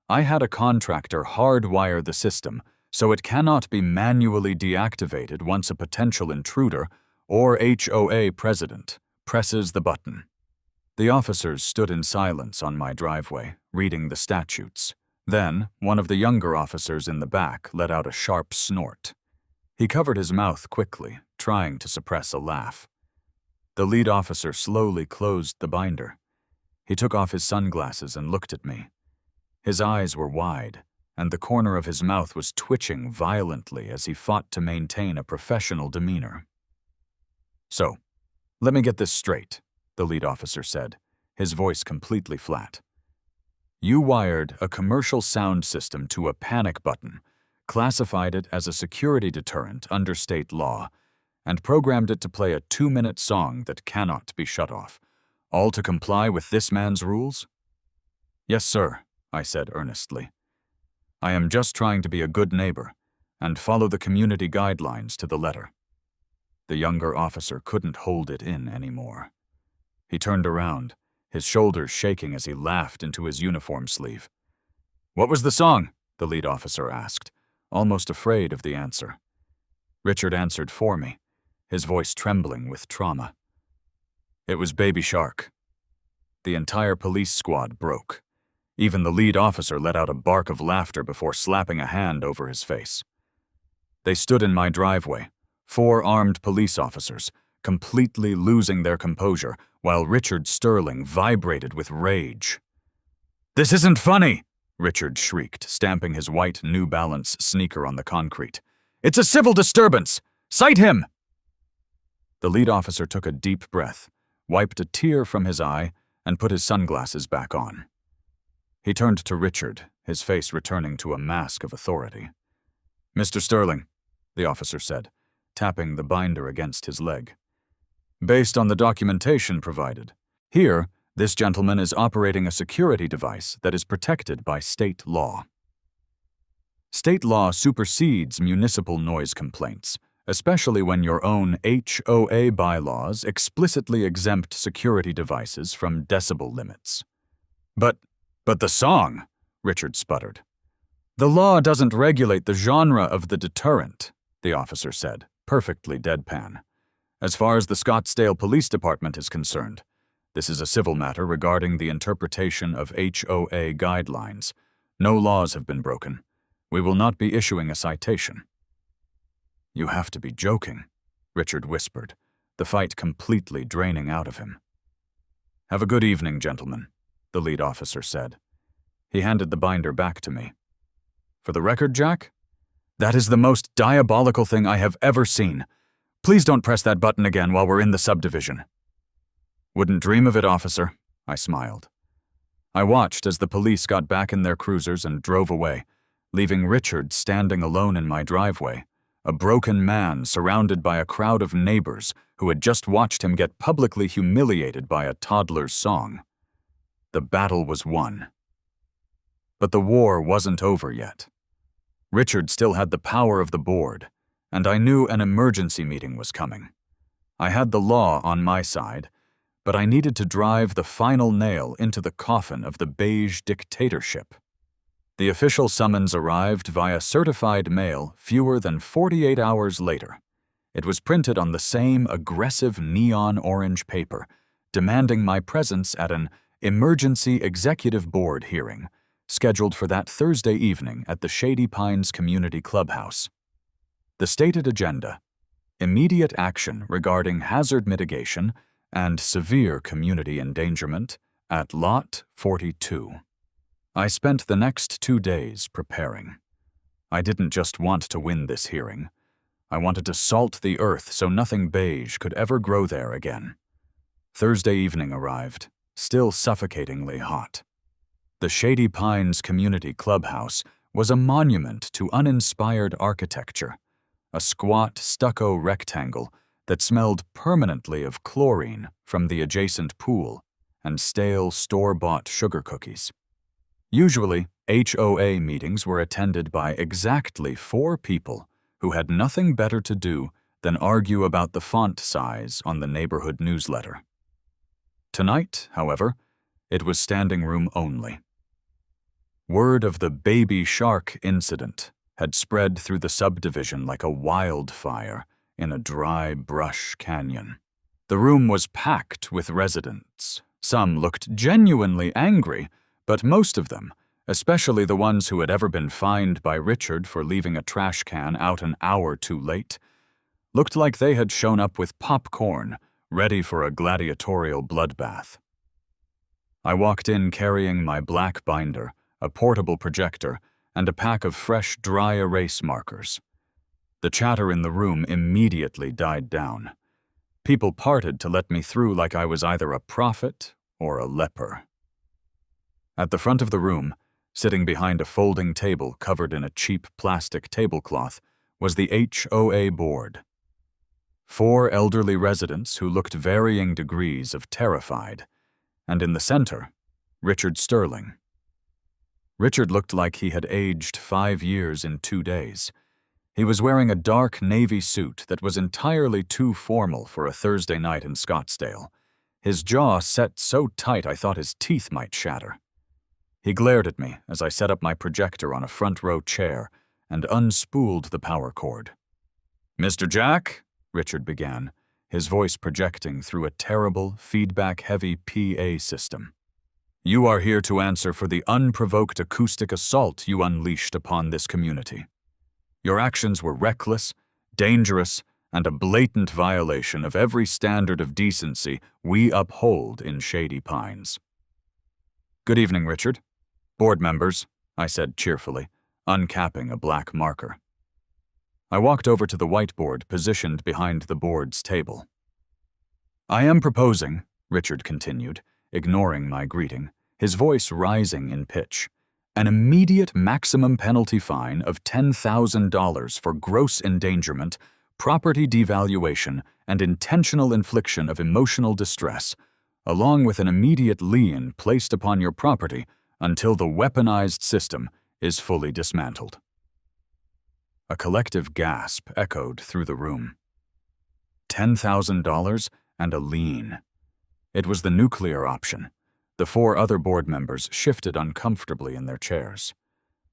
I had a contractor hardwire the system so it cannot be manually deactivated once a potential intruder or HOA president presses the button." The officers stood in silence on my driveway, reading the statutes. Then, one of the younger officers in the back let out a sharp snort. He covered his mouth quickly, trying to suppress a laugh. The lead officer slowly closed the binder. He took off his sunglasses and looked at me. His eyes were wide, and the corner of his mouth was twitching violently as he fought to maintain a professional demeanor. "So, let me get this straight," the lead officer said, his voice completely flat. You wired a commercial sound system to a panic button, classified it as a security deterrent under state law, and programmed it to play a 2-minute song that cannot be shut off, all to comply with this man's rules? Yes, sir, I said earnestly. I am just trying to be a good neighbor and follow the community guidelines to the letter. The younger officer couldn't hold it in anymore. He turned around, his shoulders shaking as he laughed into his uniform sleeve. What was the song? The lead officer asked, almost afraid of the answer. Richard answered for me, his voice trembling with trauma. It was Baby Shark. The entire police squad broke. Even the lead officer let out a bark of laughter before slapping a hand over his face. They stood in my driveway, 4 armed police officers, completely losing their composure, while Richard Sterling vibrated with rage. This isn't funny, Richard shrieked, stamping his white New Balance sneaker on the concrete. It's a civil disturbance! Cite him! The lead officer took a deep breath, wiped a tear from his eye, and put his sunglasses back on. He turned to Richard, his face returning to a mask of authority. Mr. Sterling, the officer said, tapping the binder against his leg. Based on the documentation provided, here, this gentleman is operating a security device that is protected by state law. State law supersedes municipal noise complaints, especially when your own HOA bylaws explicitly exempt security devices from decibel limits. But the song, Richard sputtered. The law doesn't regulate the genre of the deterrent, the officer said, perfectly deadpan. As far as the Scottsdale Police Department is concerned, this is a civil matter regarding the interpretation of HOA guidelines. No laws have been broken. We will not be issuing a citation. You have to be joking, Richard whispered, the fight completely draining out of him. Have a good evening, gentlemen, the lead officer said. He handed the binder back to me. For the record, Jack, that is the most diabolical thing I have ever seen. Please don't press that button again while we're in the subdivision. Wouldn't dream of it, officer, I smiled. I watched as the police got back in their cruisers and drove away, leaving Richard standing alone in my driveway, a broken man surrounded by a crowd of neighbors who had just watched him get publicly humiliated by a toddler's song. The battle was won. But the war wasn't over yet. Richard still had the power of the board, and I knew an emergency meeting was coming. I had the law on my side, but I needed to drive the final nail into the coffin of the beige dictatorship. The official summons arrived via certified mail fewer than 48 hours later. It was printed on the same aggressive neon orange paper, demanding my presence at an emergency executive board hearing, scheduled for that Thursday evening at the Shady Pines Community Clubhouse. The stated agenda: immediate action regarding hazard mitigation and severe community endangerment at Lot 42. I spent the next 2 days preparing. I didn't just want to win this hearing. I wanted to salt the earth so nothing beige could ever grow there again. Thursday evening arrived, still suffocatingly hot. The Shady Pines Community Clubhouse was a monument to uninspired architecture, a squat stucco rectangle that smelled permanently of chlorine from the adjacent pool and stale store-bought sugar cookies. Usually, HOA meetings were attended by exactly 4 people who had nothing better to do than argue about the font size on the neighborhood newsletter. Tonight, however, it was standing room only. Word of the Baby Shark incident had spread through the subdivision like a wildfire in a dry brush canyon. The room was packed with residents. Some looked genuinely angry, but most of them, especially the ones who had ever been fined by Richard for leaving a trash can out an hour too late, looked like they had shown up with popcorn, ready for a gladiatorial bloodbath. I walked in carrying my black binder, a portable projector, and a pack of fresh dry erase markers. The chatter in the room immediately died down. People parted to let me through like I was either a prophet or a leper. At the front of the room, sitting behind a folding table covered in a cheap plastic tablecloth, was the HOA Board. 4 elderly residents who looked varying degrees of terrified, and in the center, Richard Sterling. Richard looked like he had aged 5 years in 2 days. He was wearing a dark navy suit that was entirely too formal for a Thursday night in Scottsdale, his jaw set so tight I thought his teeth might shatter. He glared at me as I set up my projector on a front-row chair and unspooled the power cord. "Mr. Jack," Richard began, his voice projecting through a terrible, feedback-heavy PA system. "You are here to answer for the unprovoked acoustic assault you unleashed upon this community. Your actions were reckless, dangerous, and a blatant violation of every standard of decency we uphold in Shady Pines." "Good evening, Richard. Board members," I said cheerfully, uncapping a black marker. I walked over to the whiteboard positioned behind the board's table. "I am proposing," Richard continued, ignoring my greeting, his voice rising in pitch, "an immediate maximum penalty fine of $10,000 for gross endangerment, property devaluation, and intentional infliction of emotional distress, along with an immediate lien placed upon your property until the weaponized system is fully dismantled." A collective gasp echoed through the room. $10,000 and a lien. It was the nuclear option. The 4 other board members shifted uncomfortably in their chairs.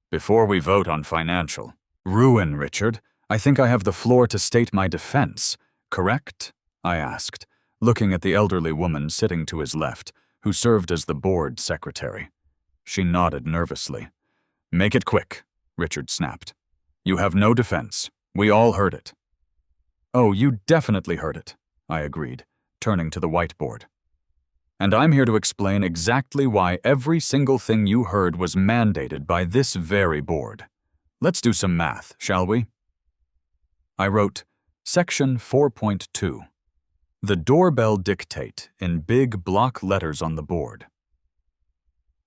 "Before we vote on financial ruin, Richard, I think I have the floor to state my defense, correct?" I asked, looking at the elderly woman sitting to his left, who served as the board secretary. She nodded nervously. "Make it quick," Richard snapped. "You have no defense. We all heard it." "Oh, you definitely heard it," I agreed, turning to the whiteboard. "And I'm here to explain exactly why every single thing you heard was mandated by this very board. Let's do some math, shall we?" I wrote, Section 4.2. The doorbell dictate in big block letters on the board.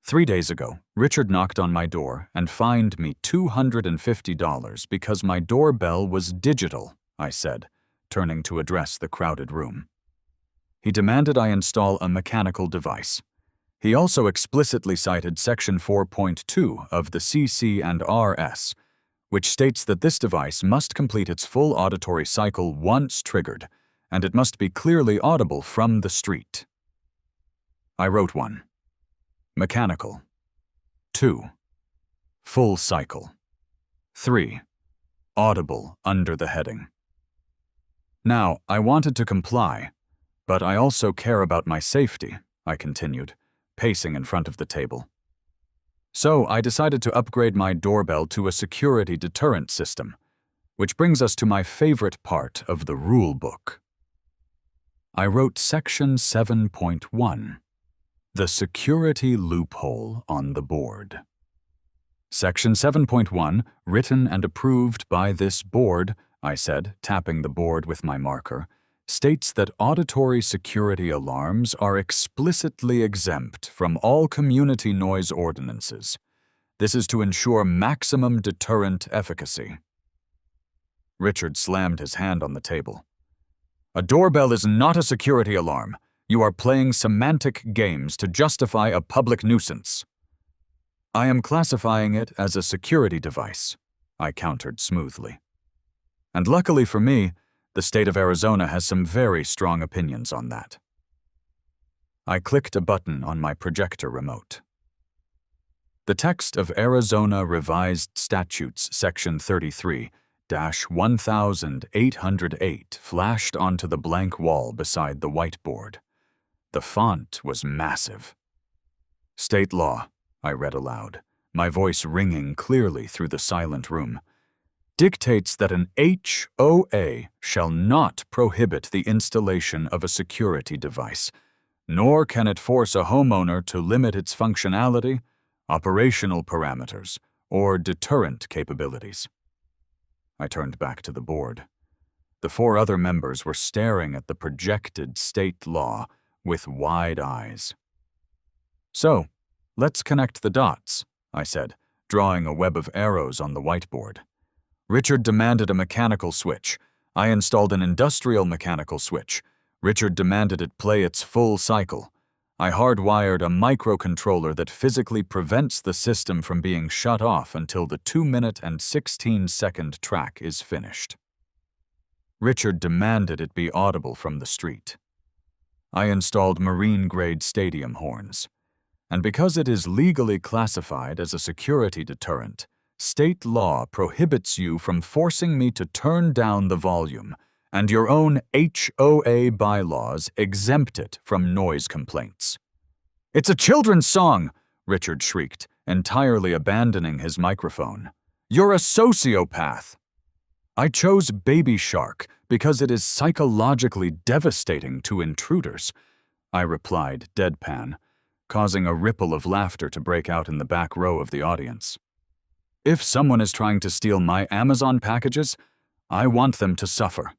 3 days ago, Richard knocked on my door and fined me $250 because my doorbell was digital, I said, turning to address the crowded room. He demanded I install a mechanical device. He also explicitly cited Section 4.2 of the CC&RS, which states that this device must complete its full auditory cycle once triggered, and it must be clearly audible from the street. I wrote 1. Mechanical. 2. Full cycle. 3. Audible under the heading. Now, I wanted to comply, but I also care about my safety, I continued, pacing in front of the table. So I decided to upgrade my doorbell to a security deterrent system, which brings us to my favorite part of the rule book. I wrote Section 7.1. The security loophole on the board. Section 7.1, written and approved by this board, I said, tapping the board with my marker, states that auditory security alarms are explicitly exempt from all community noise ordinances. This is to ensure maximum deterrent efficacy. Richard slammed his hand on the table. "A doorbell is not a security alarm. You are playing semantic games to justify a public nuisance." "I am classifying it as a security device," I countered smoothly. "And luckily for me, the state of Arizona has some very strong opinions on that." I clicked a button on my projector remote. The text of Arizona Revised Statutes Section 33-1808 flashed onto the blank wall beside the whiteboard. The font was massive. "State law," I read aloud, my voice ringing clearly through the silent room, "dictates that an HOA shall not prohibit the installation of a security device, nor can it force a homeowner to limit its functionality, operational parameters, or deterrent capabilities." I turned back to the board. The 4 other members were staring at the projected state law with wide eyes. So, let's connect the dots, I said, drawing a web of arrows on the whiteboard. Richard demanded a mechanical switch. I installed an industrial mechanical switch. Richard demanded it play its full cycle. I hardwired a microcontroller that physically prevents the system from being shut off until the 2-minute and 16-second track is finished. Richard demanded it be audible from the street. I installed marine-grade stadium horns. And because it is legally classified as a security deterrent, state law prohibits you from forcing me to turn down the volume, and your own HOA bylaws exempt it from noise complaints. "It's a children's song!" Richard shrieked, entirely abandoning his microphone. "You're a sociopath!" I chose Baby Shark because it is psychologically devastating to intruders, I replied, deadpan, causing a ripple of laughter to break out in the back row of the audience. If someone is trying to steal my Amazon packages, I want them to suffer.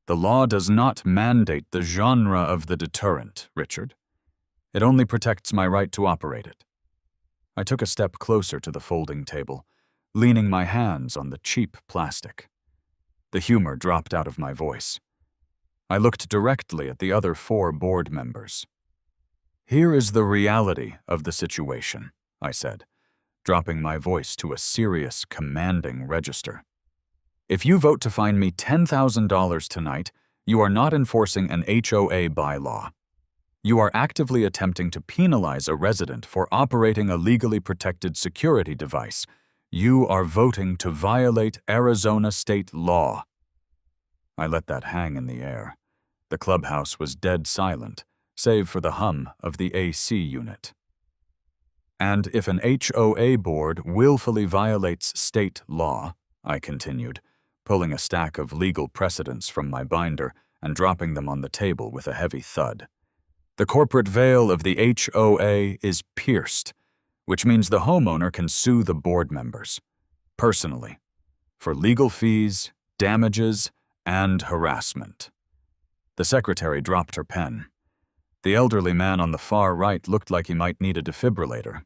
The law does not mandate the genre of the deterrent, Richard. It only protects my right to operate it. I took a step closer to the folding table, leaning my hands on the cheap plastic. The humor dropped out of my voice. I looked directly at the other 4 board members. "Here is the reality of the situation," I said, dropping my voice to a serious, commanding register. "If you vote to fine me $10,000 tonight, you are not enforcing an HOA bylaw. You are actively attempting to penalize a resident for operating a legally protected security device. You are voting to violate Arizona state law." I let that hang in the air. The clubhouse was dead silent, save for the hum of the AC unit. "And if an HOA board willfully violates state law," I continued, pulling a stack of legal precedents from my binder and dropping them on the table with a heavy thud, "the corporate veil of the HOA is pierced, which means the homeowner can sue the board members, personally, for legal fees, damages, and harassment." The secretary dropped her pen. The elderly man on the far right looked like he might need a defibrillator.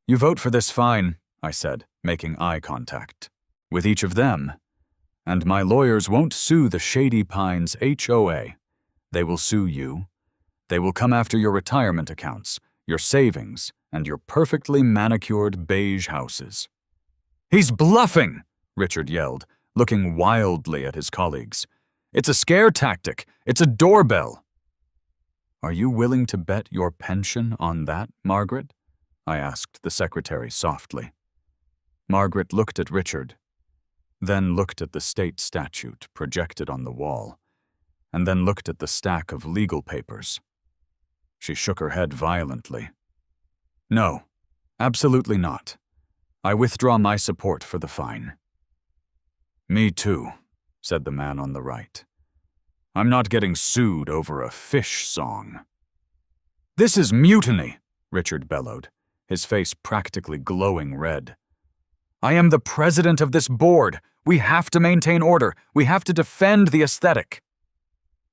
"You vote for this fine," I said, making eye contact, "with each of them. And my lawyers won't sue the Shady Pines HOA. They will sue you. They will come after your retirement accounts, your savings, and your perfectly manicured beige houses." "He's bluffing!" Richard yelled, looking wildly at his colleagues. "It's a scare tactic. It's a doorbell." "Are you willing to bet your pension on that, Margaret?" I asked the secretary softly. Margaret looked at Richard, then looked at the state statute projected on the wall, and then looked at the stack of legal papers. She shook her head violently. "No, absolutely not. I withdraw my support for the fine." "Me too," said the man on the right. "I'm not getting sued over a fish song." "This is mutiny," Richard bellowed, his face practically glowing red. "I am the president of this board. We have to maintain order. We have to defend the aesthetic."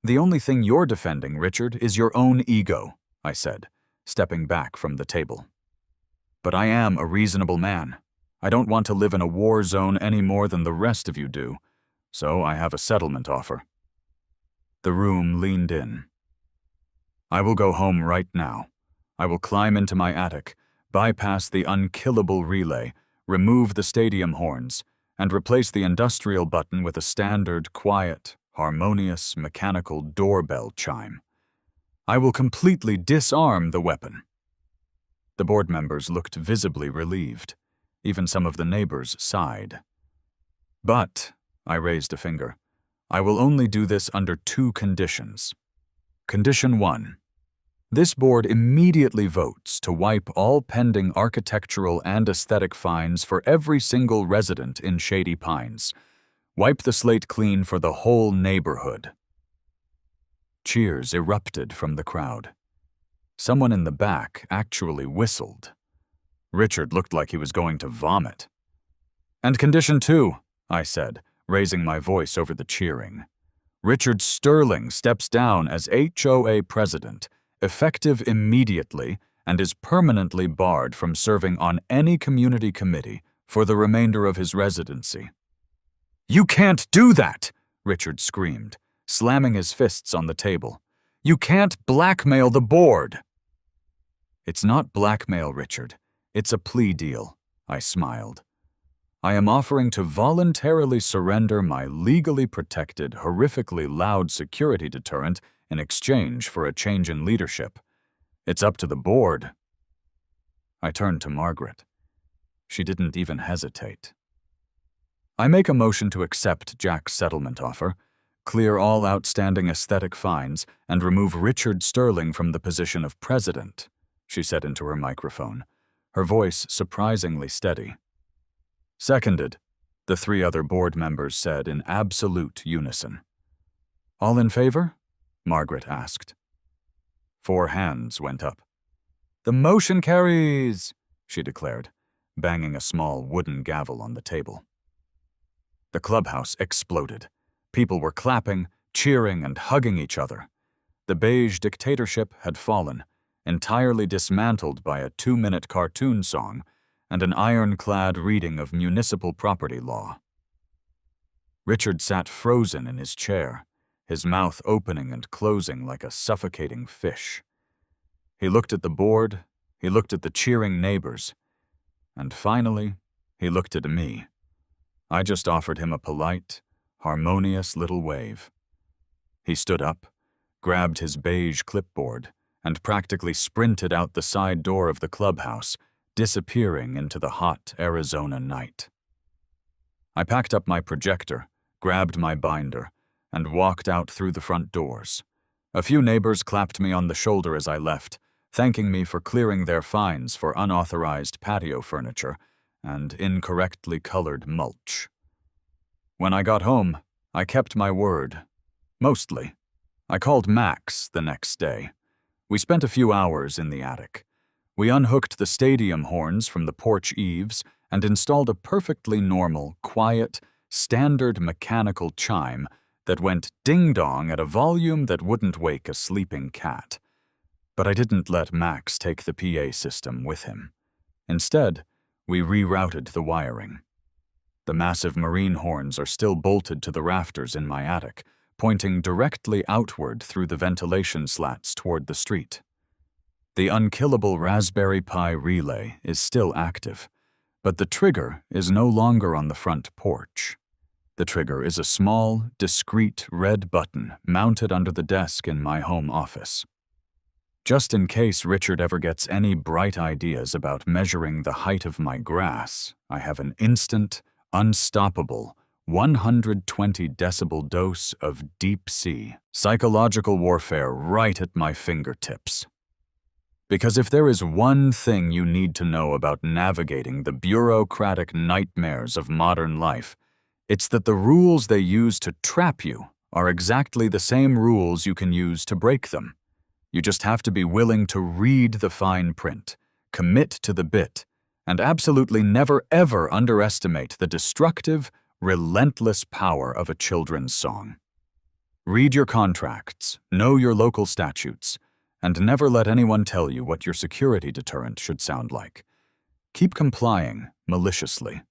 "The only thing you're defending, Richard, is your own ego," I said, stepping back from the table. "But I am a reasonable man. I don't want to live in a war zone any more than the rest of you do, so I have a settlement offer." The room leaned in. "I will go home right now. I will climb into my attic, bypass the unkillable relay, remove the stadium horns, and replace the industrial button with a standard, quiet, harmonious, mechanical doorbell chime. I will completely disarm the weapon." The board members looked visibly relieved. Even some of the neighbors sighed. "But," I raised a finger, "I will only do this under 2 conditions. Condition 1. This board immediately votes to wipe all pending architectural and aesthetic fines for every single resident in Shady Pines. Wipe the slate clean for the whole neighborhood." Cheers erupted from the crowd. Someone in the back actually whistled. Richard looked like he was going to vomit. "And condition 2, I said, raising my voice over the cheering. "Richard Sterling steps down as HOA president, effective immediately, and is permanently barred from serving on any community committee for the remainder of his residency. "You can't do that!" Richard screamed, slamming his fists on the table. "You can't blackmail the board!" "It's not blackmail, Richard. It's a plea deal," I smiled. "I am offering to voluntarily surrender my legally protected, horrifically loud security deterrent in exchange for a change in leadership. It's up to the board." I turned to Margaret. She didn't even hesitate. "I make a motion to accept Jack's settlement offer, clear all outstanding aesthetic fines, and remove Richard Sterling from the position of president," she said into her microphone, her voice surprisingly steady. "Seconded," the 3 other board members said in absolute unison. "All in favor?" Margaret asked. 4 hands went up. "The motion carries," she declared, banging a small wooden gavel on the table. The clubhouse exploded. People were clapping, cheering, and hugging each other. The beige dictatorship had fallen, entirely dismantled by a 2-minute cartoon song and an ironclad reading of municipal property law. Richard sat frozen in his chair, his mouth opening and closing like a suffocating fish. He looked at the board, he looked at the cheering neighbors, and finally, he looked at me. I just offered him a polite, harmonious little wave. He stood up, grabbed his beige clipboard, and practically sprinted out the side door of the clubhouse, disappearing into the hot Arizona night. I packed up my projector, grabbed my binder, and walked out through the front doors. A few neighbors clapped me on the shoulder as I left, thanking me for clearing their fines for unauthorized patio furniture and incorrectly colored mulch. When I got home, I kept my word. Mostly. I called Max the next day. We spent a few hours in the attic. We unhooked the stadium horns from the porch eaves and installed a perfectly normal, quiet, standard mechanical chime that went ding-dong at a volume that wouldn't wake a sleeping cat. But I didn't let Max take the PA system with him. Instead, we rerouted the wiring. The massive marine horns are still bolted to the rafters in my attic, pointing directly outward through the ventilation slats toward the street. The unkillable Raspberry Pi relay is still active, but the trigger is no longer on the front porch. The trigger is a small, discreet red button mounted under the desk in my home office. Just in case Richard ever gets any bright ideas about measuring the height of my grass, I have an instant, unstoppable, 120 decibel dose of deep-sea psychological warfare right at my fingertips. Because if there is one thing you need to know about navigating the bureaucratic nightmares of modern life, it's that the rules they use to trap you are exactly the same rules you can use to break them. You just have to be willing to read the fine print, commit to the bit, and absolutely never ever underestimate the destructive, relentless power of a children's song. Read your contracts, know your local statutes, and never let anyone tell you what your security deterrent should sound like. Keep complying maliciously.